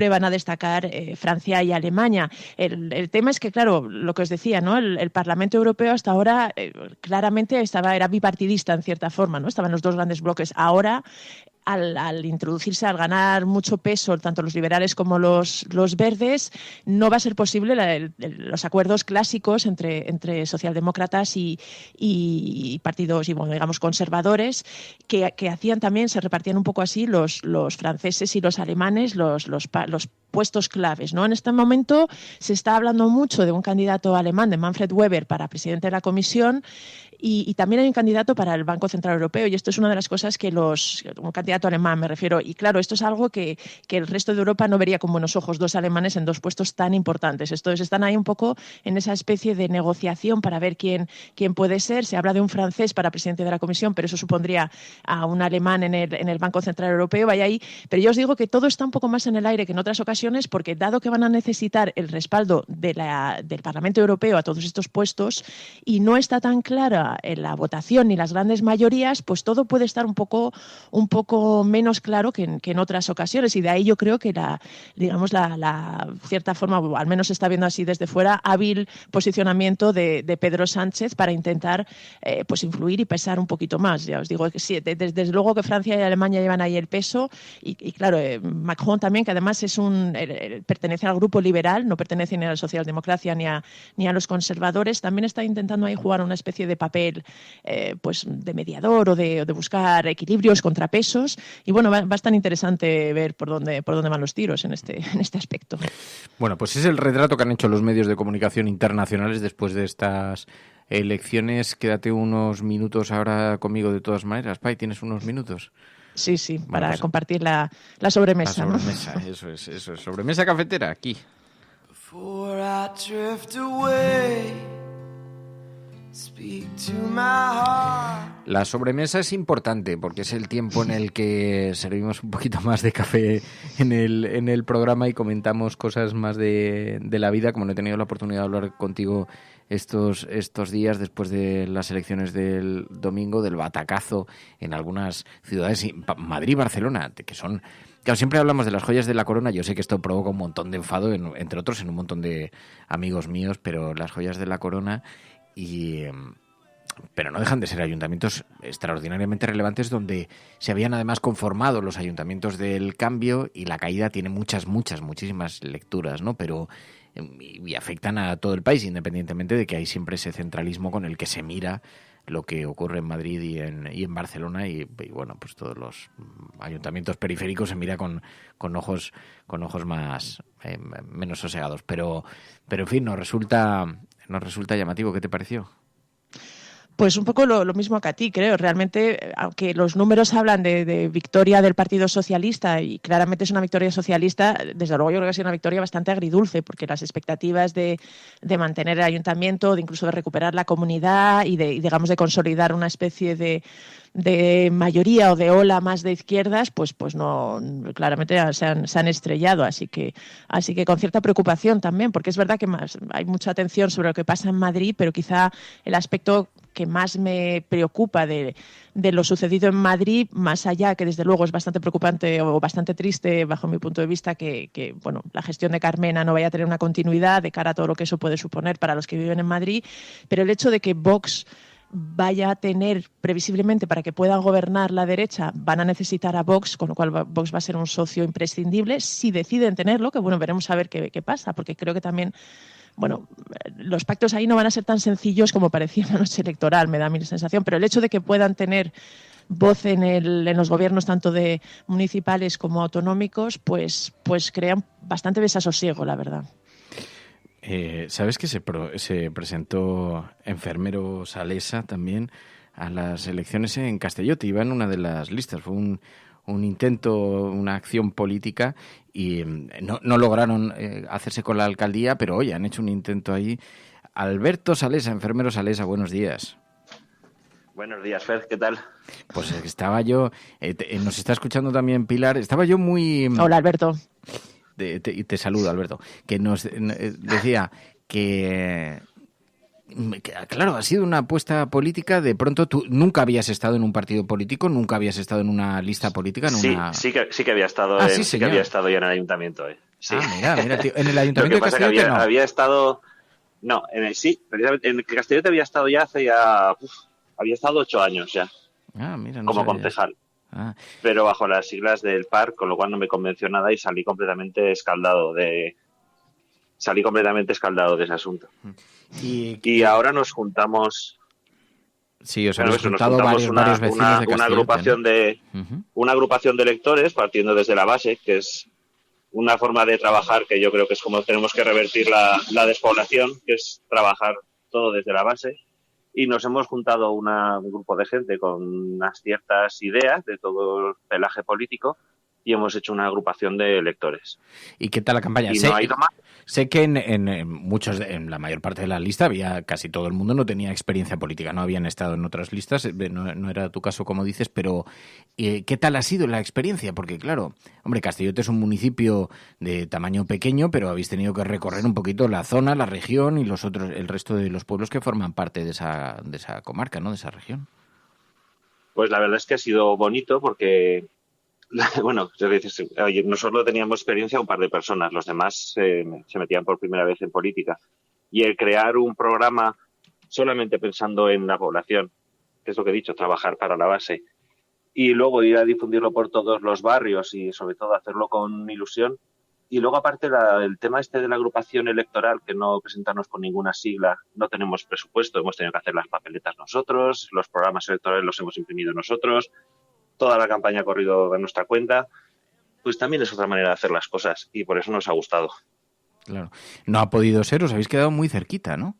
van a destacar Francia y Alemania. El tema es que, claro, lo que os decía, ¿no? El Parlamento Europeo hasta ahora claramente era bipartidista en cierta forma, ¿no? Estaban los dos grandes bloques. Ahora, al introducirse, al ganar mucho peso tanto los liberales como los verdes, no va a ser posible los acuerdos clásicos entre socialdemócratas y partidos, y bueno, digamos, conservadores, que hacían también, se repartían un poco así los franceses y los alemanes, los puestos claves, ¿no? En este momento se está hablando mucho de un candidato alemán, de Manfred Weber, para presidente de la Comisión, y también hay un candidato para el Banco Central Europeo, y esto es una de las cosas que un candidato alemán me refiero, y claro, esto es algo que el resto de Europa no vería con buenos ojos, dos alemanes en dos puestos tan importantes. Entonces están ahí un poco en esa especie de negociación para ver quién puede ser. Se habla de un francés para presidente de la Comisión, pero eso supondría a un alemán en el Banco Central Europeo, vaya ahí. Pero yo os digo que todo está un poco más en el aire que en otras ocasiones, porque dado que van a necesitar el respaldo del Parlamento Europeo a todos estos puestos y no está tan clara en la votación ni las grandes mayorías, pues todo puede estar un poco menos claro que en otras ocasiones, y de ahí yo creo que la cierta forma, o al menos se está viendo así desde fuera, hábil posicionamiento de Pedro Sánchez para intentar pues influir y pesar un poquito más. Ya os digo que sí, desde luego que Francia y Alemania llevan ahí el peso, y claro, Macron también, que además pertenece al grupo liberal, no pertenece ni a la socialdemocracia ni a los conservadores, también está intentando ahí jugar una especie de papel pues de mediador o de buscar equilibrios, contrapesos, y bueno, va a estar interesante ver por dónde van los tiros en este aspecto. Bueno, pues es el retrato que han hecho los medios de comunicación internacionales después de estas elecciones. Quédate unos minutos ahora conmigo de todas maneras. Pai, ¿tienes unos minutos? Sí, para compartir la sobremesa. La sobremesa, ¿no? Eso es. Sobremesa cafetera, aquí. Before I drift away, speak to my heart. La sobremesa es importante porque es el tiempo en el que servimos un poquito más de café en el programa y comentamos cosas más de la vida, como no he tenido la oportunidad de hablar contigo estos días después de las elecciones del domingo, del batacazo en algunas ciudades, Madrid y Barcelona, que son... Claro, siempre hablamos de las joyas de la corona. Yo sé que esto provoca un montón de enfado, entre otros en un montón de amigos míos, pero las joyas de la corona pero no dejan de ser ayuntamientos extraordinariamente relevantes, donde se habían además conformado los ayuntamientos del cambio, y la caída tiene muchísimas lecturas, ¿no? Pero y afectan a todo el país, independientemente de que hay siempre ese centralismo con el que se mira lo que ocurre en Madrid y en Barcelona, y bueno, pues todos los ayuntamientos periféricos se mira con ojos más menos sosegados, pero en fin, nos resulta llamativo. ¿Qué te pareció? Pues un poco lo mismo que a ti, creo. Realmente, aunque los números hablan de victoria del Partido Socialista, y claramente es una victoria socialista, desde luego yo creo que ha sido una victoria bastante agridulce, porque las expectativas de mantener el ayuntamiento, de incluso de recuperar la comunidad y digamos de consolidar una especie de mayoría o de ola más de izquierdas, pues no, claramente se han estrellado, así que con cierta preocupación también, porque es verdad que hay mucha atención sobre lo que pasa en Madrid, pero quizá el aspecto que más me preocupa de lo sucedido en Madrid, más allá que desde luego es bastante preocupante o bastante triste bajo mi punto de vista que bueno, la gestión de Carmena no vaya a tener una continuidad de cara a todo lo que eso puede suponer para los que viven en Madrid, pero el hecho de que Vox vaya a tener, previsiblemente, para que pueda gobernar la derecha, van a necesitar a Vox, con lo cual Vox va a ser un socio imprescindible si deciden tenerlo, que bueno, veremos a ver qué pasa, porque creo que también, bueno, los pactos ahí no van a ser tan sencillos como parecía en la noche electoral, me da mi sensación, pero el hecho de que puedan tener voz en los gobiernos tanto de municipales como autonómicos, pues crean bastante desasosiego, la verdad. ¿Sabes que se presentó Enfermero Salesa también a las elecciones en Castellote? Iba en una de las listas. Fue un intento, una acción política y no lograron hacerse con la alcaldía, pero oye, han hecho un intento ahí. Alberto Salesa, Enfermero Salesa, buenos días. Buenos días, Fer, ¿qué tal? Pues estaba yo, nos está escuchando también Pilar, estaba yo muy... Hola, Alberto. Te saludo, Alberto, que nos decía que, claro, ha sido una apuesta política. De pronto tú nunca habías estado en un partido político, nunca habías estado en una lista política. Sí que había estado, sí que había estado ya en el ayuntamiento. Sí. Mira, tío, en el ayuntamiento de Castellote no. Había estado, no, precisamente en Castellote había estado ya había estado 8 años ya. Mira, no como sabía. concejal. Pero bajo las siglas del PAR, con lo cual no me convenció nada y salí completamente escaldado de ese asunto. Y ahora nos juntamos. Sí, os habéis juntado varios vecinos de Castellote, una agrupación de electores partiendo desde la base, que es una forma de trabajar que yo creo que es como tenemos que revertir la despoblación, que es trabajar todo desde la base. Y nos hemos juntado un grupo de gente con unas ciertas ideas de todo el pelaje político y hemos hecho una agrupación de electores. ¿Y qué tal la campaña? No ha ido mal. Sé que en la mayor parte de la lista casi todo el mundo no tenía experiencia política, no habían estado en otras listas, no era tu caso como dices, pero ¿qué tal ha sido la experiencia? Porque claro, hombre, Castellote es un municipio de tamaño pequeño, pero habéis tenido que recorrer un poquito la zona, la región y el resto de los pueblos que forman parte de esa comarca, ¿no? De esa región. Pues la verdad es que ha sido bonito porque... Bueno, no solo teníamos experiencia un par de personas, los demás se metían por primera vez en política. Y el crear un programa solamente pensando en la población, que es lo que he dicho, trabajar para la base, y luego ir a difundirlo por todos los barrios y sobre todo hacerlo con ilusión. Y luego aparte el tema de la agrupación electoral, que no presentarnos con ninguna sigla, no tenemos presupuesto, hemos tenido que hacer las papeletas nosotros, los programas electorales los hemos imprimido nosotros, toda la campaña ha corrido a nuestra cuenta, pues también es otra manera de hacer las cosas y por eso nos ha gustado. Claro. No ha podido ser, os habéis quedado muy cerquita, ¿no?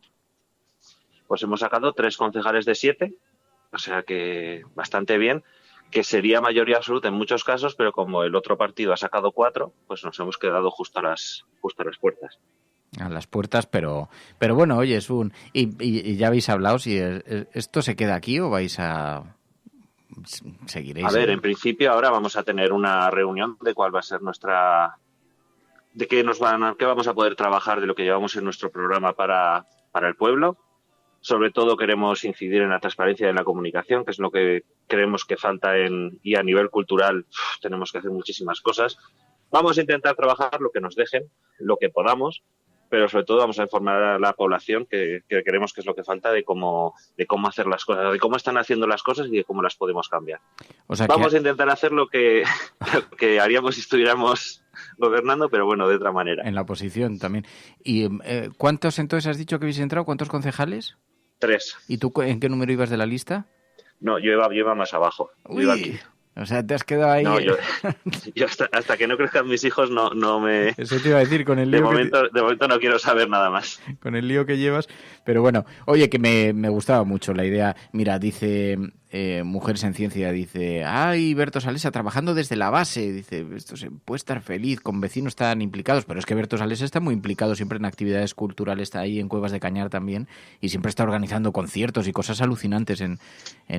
Pues hemos sacado 3 concejales de 7, o sea que bastante bien, que sería mayoría absoluta en muchos casos, pero como el otro partido ha sacado 4, pues nos hemos quedado justo a las puertas. A las puertas, pero bueno, oye, es y ya habéis hablado si esto se queda aquí o vais a... ¿Seguiréis? A ver, en principio ahora vamos a tener una reunión de cuál va a ser de qué vamos a poder trabajar de lo que llevamos en nuestro programa para el pueblo. Sobre todo queremos incidir en la transparencia de la comunicación, que es lo que creemos que falta y a nivel cultural tenemos que hacer muchísimas cosas. Vamos a intentar trabajar lo que nos dejen, lo que podamos, pero sobre todo vamos a informar a la población que creemos que es lo que falta de cómo hacer las cosas, de cómo están haciendo las cosas y de cómo las podemos cambiar. O sea, vamos a intentar hacer lo que haríamos si estuviéramos gobernando, pero bueno, de otra manera. En la oposición también. ¿Y cuántos entonces has dicho que habéis entrado? ¿Cuántos concejales? 3. ¿Y tú en qué número ibas de la lista? No, yo iba más abajo. Yo iba aquí. O sea, te has quedado ahí. No, yo hasta que no crezcan mis hijos no me... Eso te iba a decir, con el lío de momento no quiero saber nada más. Con el lío que llevas. Pero bueno, oye, que me gustaba mucho la idea. Mira, dice Mujeres en Ciencia, dice, ay, Berto Salesa trabajando desde la base. Dice, esto se puede estar feliz con vecinos tan implicados. Pero es que Berto Salesa está muy implicado siempre en actividades culturales, está ahí en Cuevas de Cañar también. Y siempre está organizando conciertos y cosas alucinantes en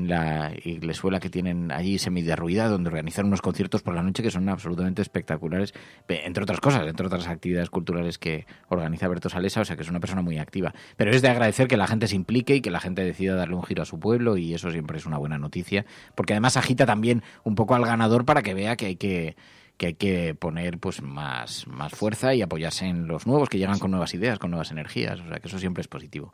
la iglesuela que tienen allí semiderruida, donde organizan unos conciertos por la noche que son absolutamente espectaculares, entre otras cosas, entre otras actividades culturales que organiza Berto Salesa, o sea que es una persona muy activa. Pero es de agradecer que la gente se implique y que la gente decida darle un giro a su pueblo, y eso siempre es una buena noticia, porque además agita también un poco al ganador para que vea que hay que poner pues más fuerza y apoyarse en los nuevos que llegan con nuevas ideas, con nuevas energías, o sea que eso siempre es positivo.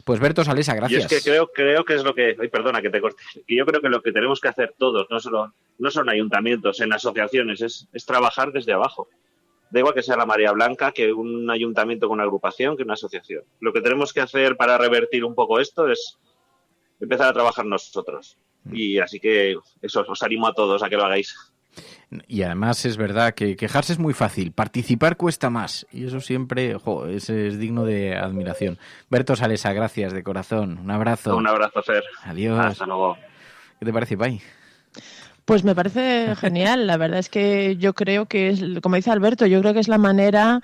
Pues Berto Salesa, gracias. Yo es que creo que es lo que... Ay, perdona que te corte. Y yo creo que lo que tenemos que hacer todos, no son ayuntamientos, en asociaciones, es trabajar desde abajo. Da igual que sea la Marea Blanca, que un ayuntamiento con una agrupación, que una asociación. Lo que tenemos que hacer para revertir un poco esto es empezar a trabajar nosotros. Y así que eso, os animo a todos a que lo hagáis. Y además es verdad que quejarse es muy fácil, participar cuesta más, y eso siempre es digno de admiración. Berto Salesa, gracias de corazón, un abrazo. Un abrazo, Fer. Adiós. Hasta luego. ¿Qué te parece, Pai? Pues me parece genial, la verdad es que yo creo que es, como dice Alberto, yo creo que es la manera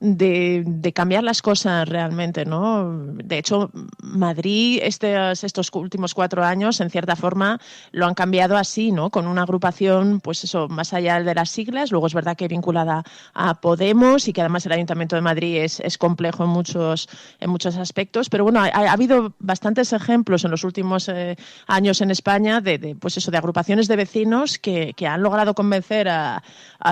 de cambiar las cosas realmente, ¿no? De hecho, Madrid estos últimos 4 años, en cierta forma, lo han cambiado así, ¿no? Con una agrupación, pues eso, más allá de las siglas. Luego es verdad que vinculada a Podemos, y que además el Ayuntamiento de Madrid es complejo en muchos aspectos. Pero bueno, ha habido bastantes ejemplos en los últimos años en España pues eso, de agrupaciones de vecinos que han logrado convencer a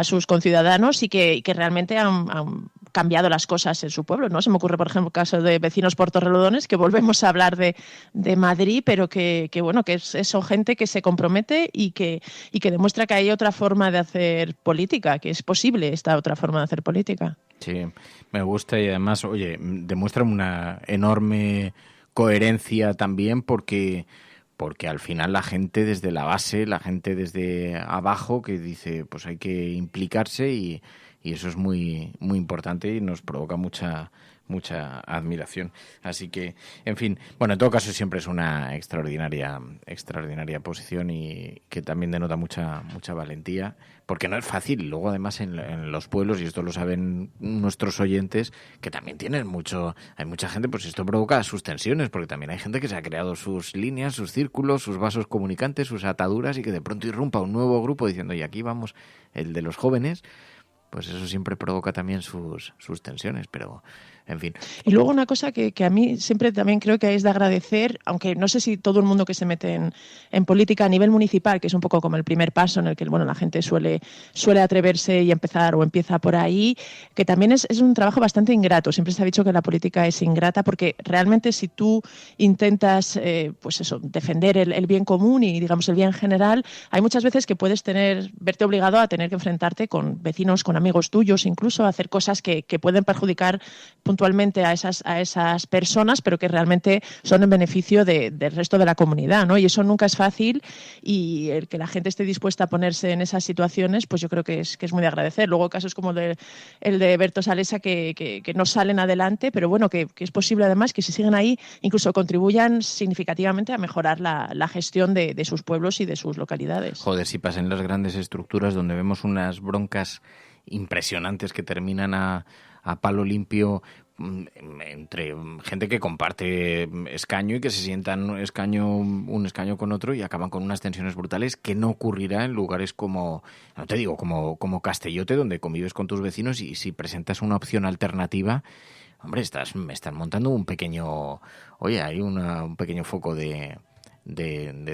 sus conciudadanos y que realmente han cambiado las cosas en su pueblo, ¿no? Se me ocurre, por ejemplo, el caso de Vecinos por Torrelodones, que volvemos a hablar de Madrid, pero que bueno, que son gente que se compromete y que demuestra que hay otra forma de hacer política, que es posible esta otra forma de hacer política. Sí, me gusta, y además, oye, demuestra una enorme coherencia también, porque al final la gente desde la base, la gente desde abajo, que dice, pues hay que implicarse, y eso es muy, muy importante y nos provoca mucha admiración. Así que, en fin, bueno, en todo caso siempre es una extraordinaria posición, y que también denota mucha valentía, porque no es fácil. Luego, además, en los pueblos, y esto lo saben nuestros oyentes, que también hay mucha gente, pues esto provoca sus tensiones, porque también hay gente que se ha creado sus líneas, sus círculos, sus vasos comunicantes, sus ataduras, y que de pronto irrumpa un nuevo grupo diciendo, y aquí vamos, el de los jóvenes. Pues eso siempre provoca también sus tensiones, pero en fin. Y luego una cosa que a mí siempre también creo que es de agradecer, aunque no sé si todo el mundo que se mete en política a nivel municipal, que es un poco como el primer paso en el que la gente suele atreverse y empieza por ahí, que también es un trabajo bastante ingrato. Siempre se ha dicho que la política es ingrata, porque realmente si tú intentas pues eso, defender el bien común y, digamos, el bien general, hay muchas veces que puedes verte obligado a tener que enfrentarte con vecinos, con amigos tuyos, incluso a hacer cosas que pueden perjudicar puntualmente a esas personas, pero que realmente son en beneficio del resto de la comunidad, ¿no? Y eso nunca es fácil, y el que la gente esté dispuesta a ponerse en esas situaciones, pues yo creo que es muy de agradecer. Luego casos como el de Berto Salesa que no salen adelante, pero bueno, que es posible además que si siguen ahí incluso contribuyan significativamente a mejorar la gestión de sus pueblos y de sus localidades. Joder, si pasan las grandes estructuras donde vemos unas broncas impresionantes que terminan a palo limpio entre gente que comparte escaño y que se sientan un escaño con otro, y acaban con unas tensiones brutales, que no ocurrirá en lugares como, no te digo, como Castellote, donde convives con tus vecinos, y si presentas una opción alternativa, hombre, están montando un pequeño foco de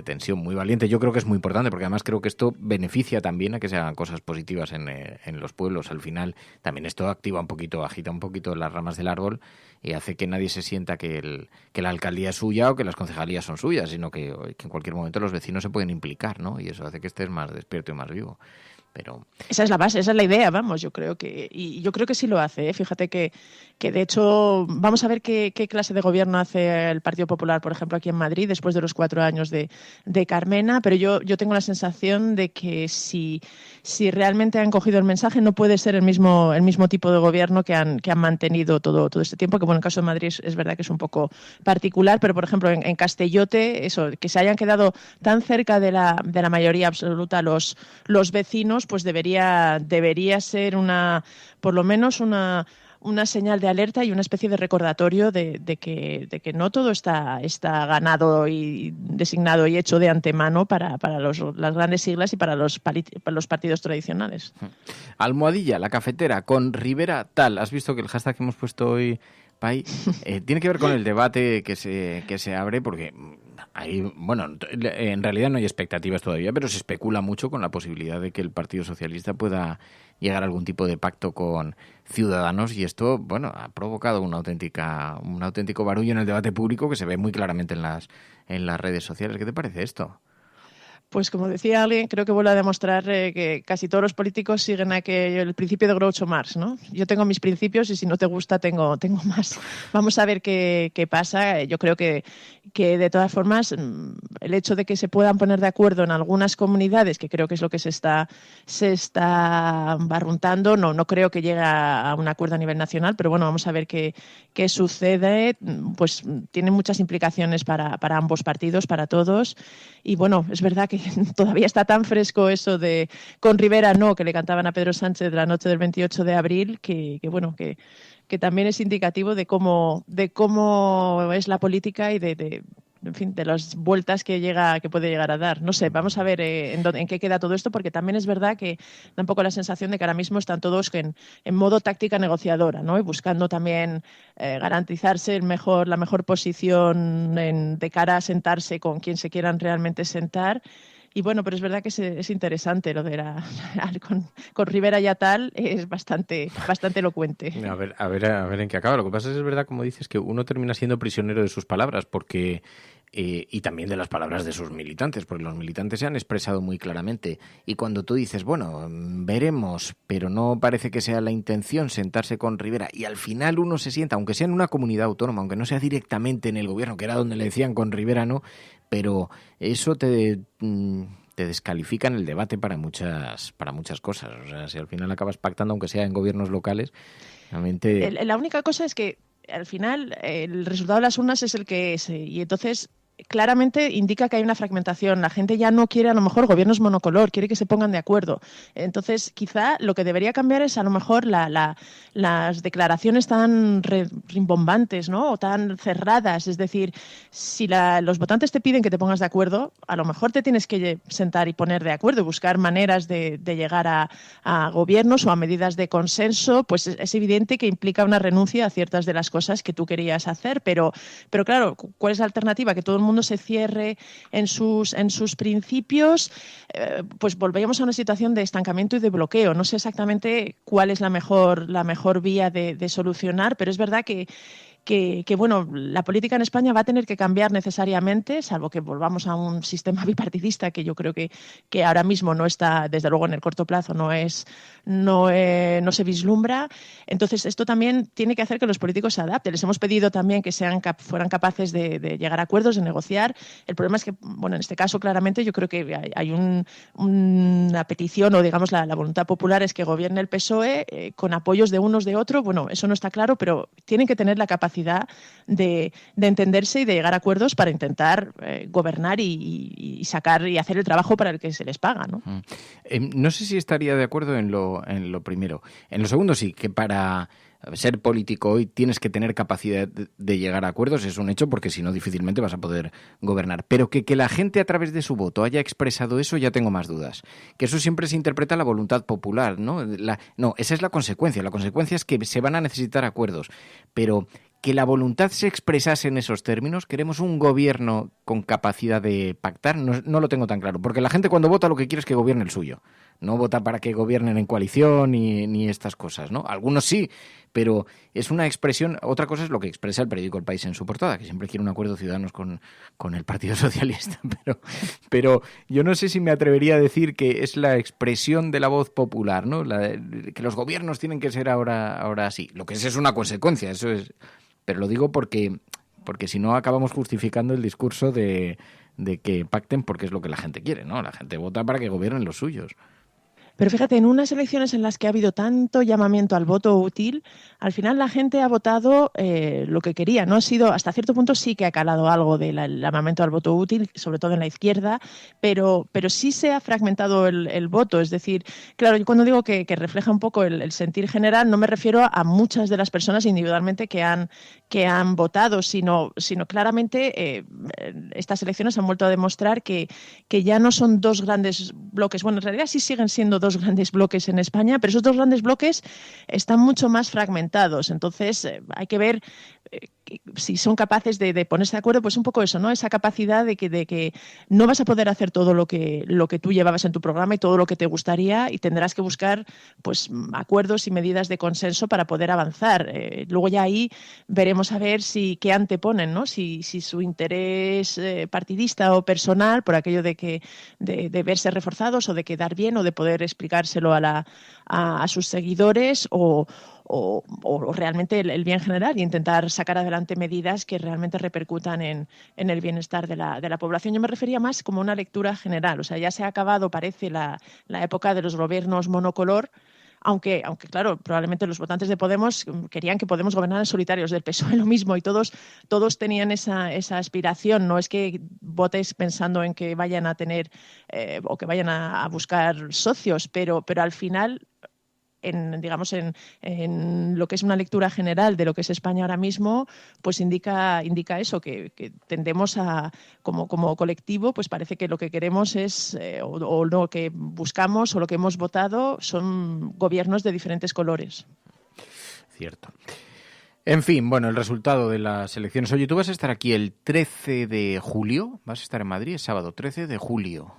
tensión muy valiente. Yo creo que es muy importante, porque además creo que esto beneficia también a que se hagan cosas positivas en los pueblos. Al final también esto agita un poquito las ramas del árbol, y hace que nadie se sienta que la alcaldía es suya o que las concejalías son suyas, sino que en cualquier momento los vecinos se pueden implicar, ¿no? Y eso hace que estés más despierto y más vivo. Pero esa es la base, esa es la idea, vamos, yo creo que sí lo hace, ¿eh? Fíjate que de hecho vamos a ver qué clase de gobierno hace el Partido Popular, por ejemplo, aquí en Madrid, después de los 4 años de Carmena, pero yo tengo la sensación de que si realmente han cogido el mensaje, no puede ser el mismo tipo de gobierno que han mantenido todo este tiempo, que bueno, en el caso de Madrid es verdad que es un poco particular, pero por ejemplo en Castellote, eso, que se hayan quedado tan cerca de la mayoría absoluta los vecinos, pues debería ser por lo menos una señal de alerta y una especie de recordatorio de que no todo está ganado y designado y hecho de antemano para las grandes siglas y para los partidos tradicionales. Almohadilla, la cafetera, con Rivera tal. ¿Has visto que el hashtag que hemos puesto hoy, Pai, tiene que ver con el debate que se abre? Porque ahí, bueno, en realidad no hay expectativas todavía, pero se especula mucho con la posibilidad de que el Partido Socialista pueda llegar a algún tipo de pacto con Ciudadanos, y esto, bueno, ha provocado un auténtico barullo en el debate público que se ve muy claramente en las redes sociales. ¿Qué te parece esto? Pues como decía alguien, creo que vuelve a demostrar que casi todos los políticos siguen el principio de Groucho Marx, ¿no? Yo tengo mis principios y si no te gusta tengo más. Vamos a ver qué pasa. Yo creo que de todas formas el hecho de que se puedan poner de acuerdo en algunas comunidades, que creo que es lo que se está barruntando, no creo que llegue a un acuerdo a nivel nacional, pero bueno, vamos a ver qué sucede. Pues tiene muchas implicaciones para ambos partidos, para todos. Y bueno, es verdad que todavía está tan fresco eso de con Rivera no, que le cantaban a Pedro Sánchez la noche del 28 de abril, que que también es indicativo de cómo es la política y en fin, de las vueltas que puede llegar a dar. No sé, vamos a ver en qué queda todo esto, porque también es verdad que da un poco la sensación de que ahora mismo están todos en modo táctica negociadora, ¿no? Y buscando también garantizarse la mejor posición de cara a sentarse con quien se quieran realmente sentar. Y bueno, pero es verdad que es interesante lo de con Rivera ya tal, es bastante elocuente. A ver en qué acaba. Lo que pasa es verdad, como dices, que uno termina siendo prisionero de sus palabras, porque y también de las palabras de sus militantes, porque los militantes se han expresado muy claramente. Y cuando tú dices, bueno, veremos, pero no parece que sea la intención sentarse con Rivera, y al final uno se sienta, aunque sea en una comunidad autónoma, aunque no sea directamente en el gobierno, que era donde le decían con Rivera no, pero eso te descalifica en el debate para muchas cosas. O sea, si al final acabas pactando, aunque sea en gobiernos locales, realmente... La única cosa es que al final el resultado de las urnas es el que es, y entonces claramente indica que hay una fragmentación. La gente ya no quiere a lo mejor gobiernos monocolor, quiere que se pongan de acuerdo. Entonces quizá lo que debería cambiar es a lo mejor las declaraciones tan rimbombantes, ¿no? O tan cerradas. Es decir, si los votantes te piden que te pongas de acuerdo, a lo mejor te tienes que sentar y poner de acuerdo y buscar maneras de llegar a gobiernos o a medidas de consenso. Pues es evidente que implica una renuncia a ciertas de las cosas que tú querías hacer, pero claro, ¿cuál es la alternativa? Que todo el mundo se cierre en sus principios, pues volveríamos a una situación de estancamiento y de bloqueo. No sé exactamente cuál es la mejor vía de solucionar, pero es verdad que bueno, la política en España va a tener que cambiar necesariamente, salvo que volvamos a un sistema bipartidista que yo creo que ahora mismo no está, desde luego en el corto plazo no se vislumbra. Entonces esto también tiene que hacer que los políticos se adapten. Les hemos pedido también que fueran capaces de llegar a acuerdos, de negociar. El problema es que, bueno, en este caso claramente yo creo que hay una petición, o digamos la voluntad popular es que gobierne el PSOE con apoyos de unos de otros. Bueno, eso no está claro, pero tienen que tener la capacidad de entenderse y de llegar a acuerdos para intentar gobernar y sacar y hacer el trabajo para el que se les paga, ¿no? No sé si estaría de acuerdo en lo primero. En lo segundo sí, que para ser político hoy tienes que tener capacidad de llegar a acuerdos, es un hecho, porque si no difícilmente vas a poder gobernar. Pero que la gente a través de su voto haya expresado eso, ya tengo más dudas. Que eso siempre se interpreta la voluntad popular, ¿no? No, esa es la consecuencia. La consecuencia es que se van a necesitar acuerdos. Pero que la voluntad se expresase en esos términos, queremos un gobierno con capacidad de pactar, no lo tengo tan claro. Porque la gente cuando vota lo que quiere es que gobierne el suyo. no vota para que gobiernen en coalición ni estas cosas, ¿no? Algunos sí, pero es una expresión. Otra cosa es lo que expresa el periódico El País en su portada, que siempre quiere un acuerdo Ciudadanos con el Partido Socialista, pero yo no sé si me atrevería a decir que es la expresión de la voz popular, ¿no? Que los gobiernos tienen que ser ahora así. Lo que es una consecuencia, eso es. Pero lo digo porque si no acabamos justificando el discurso de que pacten porque es lo que la gente quiere, ¿no? La gente vota para que gobiernen los suyos. Pero fíjate, en unas elecciones en las que ha habido tanto llamamiento al voto útil, al final la gente ha votado lo que quería. No ha sido, hasta cierto punto sí que ha calado algo del llamamiento al voto útil, sobre todo en la izquierda, pero sí se ha fragmentado el voto. Es decir, claro, yo cuando digo que refleja un poco el sentir general, no me refiero a muchas de las personas individualmente que han votado, sino claramente estas elecciones han vuelto a demostrar que ya no son dos grandes bloques. Bueno, en realidad sí siguen siendo dos grandes bloques en España, pero esos dos grandes bloques están mucho más fragmentados. Entonces, hay que ver si son capaces de ponerse de acuerdo, pues un poco eso, ¿no? Esa capacidad de que no vas a poder hacer todo lo que tú llevabas en tu programa y todo lo que te gustaría, y tendrás que buscar pues acuerdos y medidas de consenso para poder avanzar. Luego ya ahí veremos a ver qué anteponen, ¿no? Si su interés partidista o personal, por aquello de verse reforzados o de quedar bien o de poder explicárselo a sus seguidores o realmente el bien general, y intentar sacar adelante medidas que realmente repercutan en el bienestar de la población. Yo me refería más como una lectura general. O sea, ya se ha acabado, parece, la época de los gobiernos monocolor, aunque claro, probablemente los votantes de Podemos querían que Podemos gobernara en solitarios, del PSOE lo mismo, y todos tenían esa aspiración. No es que votes pensando en que vayan a tener o que vayan a buscar socios, pero al final, en lo que es una lectura general de lo que es España ahora mismo, pues indica eso, que tendemos a, como colectivo, pues parece que lo que queremos es, o lo que buscamos o lo que hemos votado son gobiernos de diferentes colores. Cierto. En fin, bueno, el resultado de las elecciones. Oye, tú vas a estar aquí el 13 de julio, vas a estar en Madrid, es sábado 13 de julio.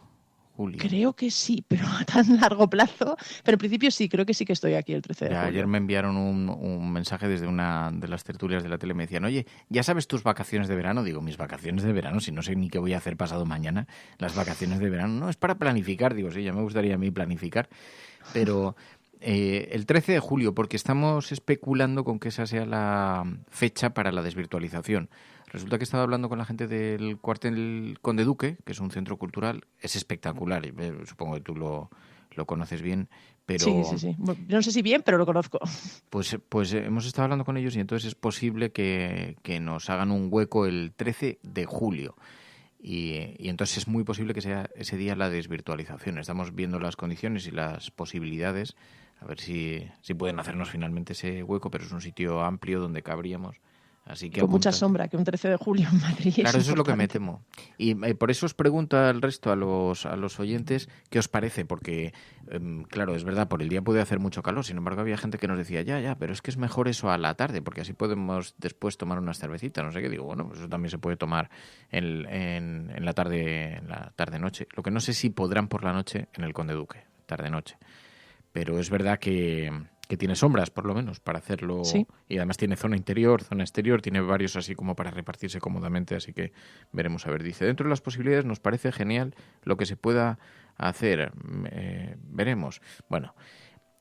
Creo que sí, pero a tan largo plazo. Pero en principio sí, creo que sí que estoy aquí el 13 de julio. Ayer me enviaron un mensaje desde una de las tertulias de la tele. Me decían, oye, ¿ya sabes tus vacaciones de verano? Digo, mis vacaciones de verano, si no sé ni qué voy a hacer pasado mañana. Las vacaciones de verano, no, es para planificar. Digo, sí, ya me gustaría a mí planificar. Pero el 13 de julio, porque estamos especulando con que esa sea la fecha para la desvirtualización. Resulta que he estado hablando con la gente del Cuartel Conde Duque, que es un centro cultural. Es espectacular, supongo que tú lo conoces bien, pero... Sí. No sé si bien, pero lo conozco. Pues hemos estado hablando con ellos y entonces es posible que nos hagan un hueco el 13 de julio. Y entonces es muy posible que sea ese día la desvirtualización. Estamos viendo las condiciones y las posibilidades, a ver si pueden hacernos finalmente ese hueco, pero es un sitio amplio donde cabríamos. Así que con mucha sombra, que un 13 de julio en Madrid. Claro, es eso es lo que me temo. Y por eso os pregunto al resto, a los oyentes, ¿qué os parece? Porque, claro, es verdad, por el día puede hacer mucho calor. Sin embargo, había gente que nos decía, ya, pero es que es mejor eso a la tarde, porque así podemos después tomar unas cervecitas. No sé qué. Digo, bueno, pues eso también se puede tomar en la tarde-noche. Lo que no sé si podrán por la noche en el Conde Duque, tarde-noche. Pero es verdad que tiene sombras, por lo menos, para hacerlo. Sí. Y además tiene zona interior, zona exterior, tiene varios así como para repartirse cómodamente, así que veremos a ver. Dice, dentro de las posibilidades nos parece genial lo que se pueda hacer. Veremos. Bueno,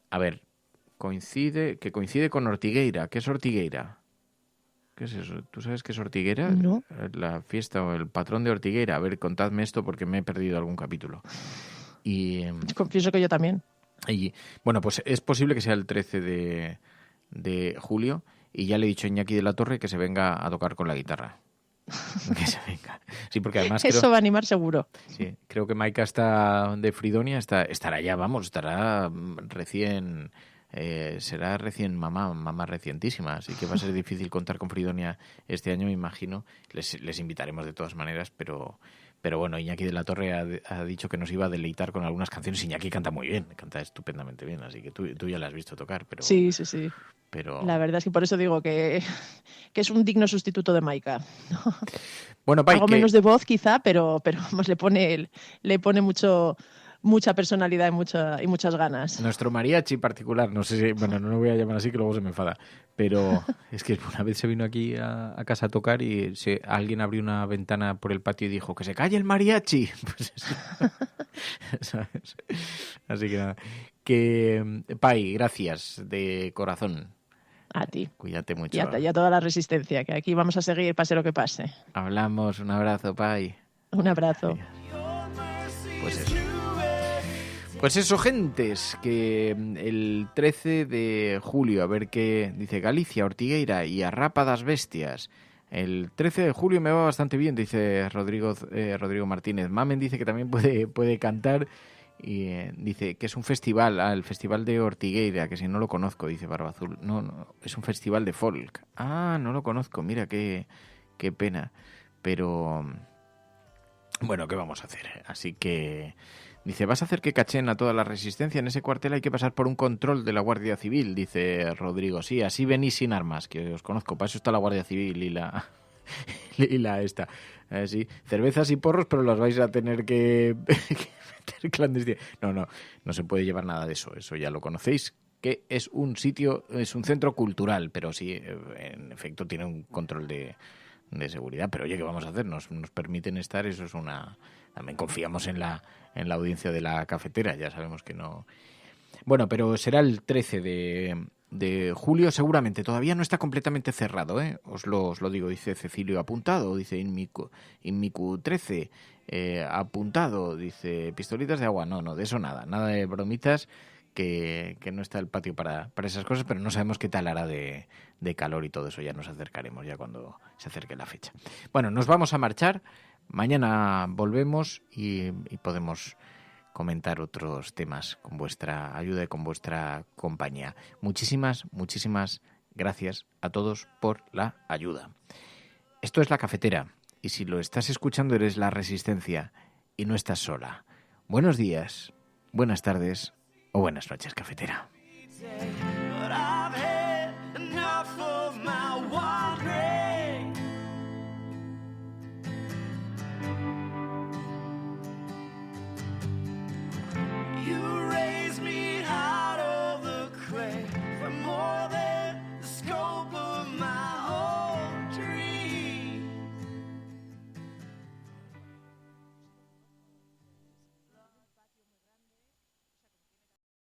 a ver, coincide con Ortigueira. ¿Qué es Ortigueira? ¿Qué es eso? ¿Tú sabes qué es Ortigueira? No. La fiesta o el patrón de Ortigueira. A ver, contadme esto porque me he perdido algún capítulo. Y confieso que yo también. Y bueno, pues es posible que sea el 13 de julio y ya le he dicho a Iñaki de la Torre que se venga a tocar con la guitarra. Que se venga. Sí, porque además eso va a animar seguro. Sí, creo que Maika está de Fridonia, estará ya, estará recién... será recién mamá recientísima, así que va a ser difícil contar con Fridonia este año, me imagino. Les invitaremos de todas maneras, pero bueno, Iñaki de la Torre ha dicho que nos iba a deleitar con algunas canciones. Iñaki canta muy bien, canta estupendamente bien, así que tú ya la has visto tocar. Pero sí. Pero... La verdad es que por eso digo que es un digno sustituto de Maika. Bueno, Pai, algo menos de voz quizá, pero vamos, le pone mucho mucha personalidad y muchas ganas. Nuestro mariachi particular, no sé si, bueno, no lo voy a llamar así que luego se me enfada, pero es que una vez se vino aquí a casa a tocar y alguien abrió una ventana por el patio y dijo que se calle el mariachi. Pues eso, ¿sabes? Así que nada, que Pai, gracias de corazón. A ti. Cuídate mucho. Y a toda la resistencia, que aquí vamos a seguir, pase lo que pase. Hablamos, un abrazo, Pai. Un abrazo. Pues eso, gentes, que el 13 de julio, a ver qué dice Galicia, Ortigueira y Arrapa das Bestias. El 13 de julio me va bastante bien, dice Rodrigo Martínez. Mamen dice que también puede cantar y dice que es un festival, el Festival de Ortigueira, que si no lo conozco, dice Barba Azul. No, es un festival de folk. Ah, no lo conozco, mira qué pena. Pero bueno, ¿qué vamos a hacer? Así que dice, ¿vas a hacer que cachen a toda la resistencia? En ese cuartel hay que pasar por un control de la Guardia Civil, dice Rodrigo. Sí, así venís sin armas, que os conozco. Para eso está la Guardia Civil y la esta. Sí, cervezas y porros, pero las vais a tener que meter clandestinas. No se puede llevar nada de eso. Eso ya lo conocéis, que es un sitio, es un centro cultural, pero sí, en efecto, tiene un control de seguridad. Pero oye, ¿qué vamos a hacer? Nos permiten estar, eso es una... También confiamos en la audiencia de la cafetera, ya sabemos que no... Bueno, pero será el 13 de julio seguramente. Todavía no está completamente cerrado, ¿eh? Os lo digo, dice Cecilio apuntado, dice Inmicu 13 apuntado, dice pistolitas de agua. No, de eso nada de bromitas, que no está el patio para esas cosas, pero no sabemos qué tal hará de calor y todo eso. Ya nos acercaremos ya cuando se acerque la fecha. Bueno, nos vamos a marchar. Mañana volvemos y podemos comentar otros temas con vuestra ayuda y con vuestra compañía. Muchísimas gracias a todos por la ayuda. Esto es La Cafetera y si lo estás escuchando eres La Resistencia y no estás sola. Buenos días, buenas tardes o buenas noches, cafetera.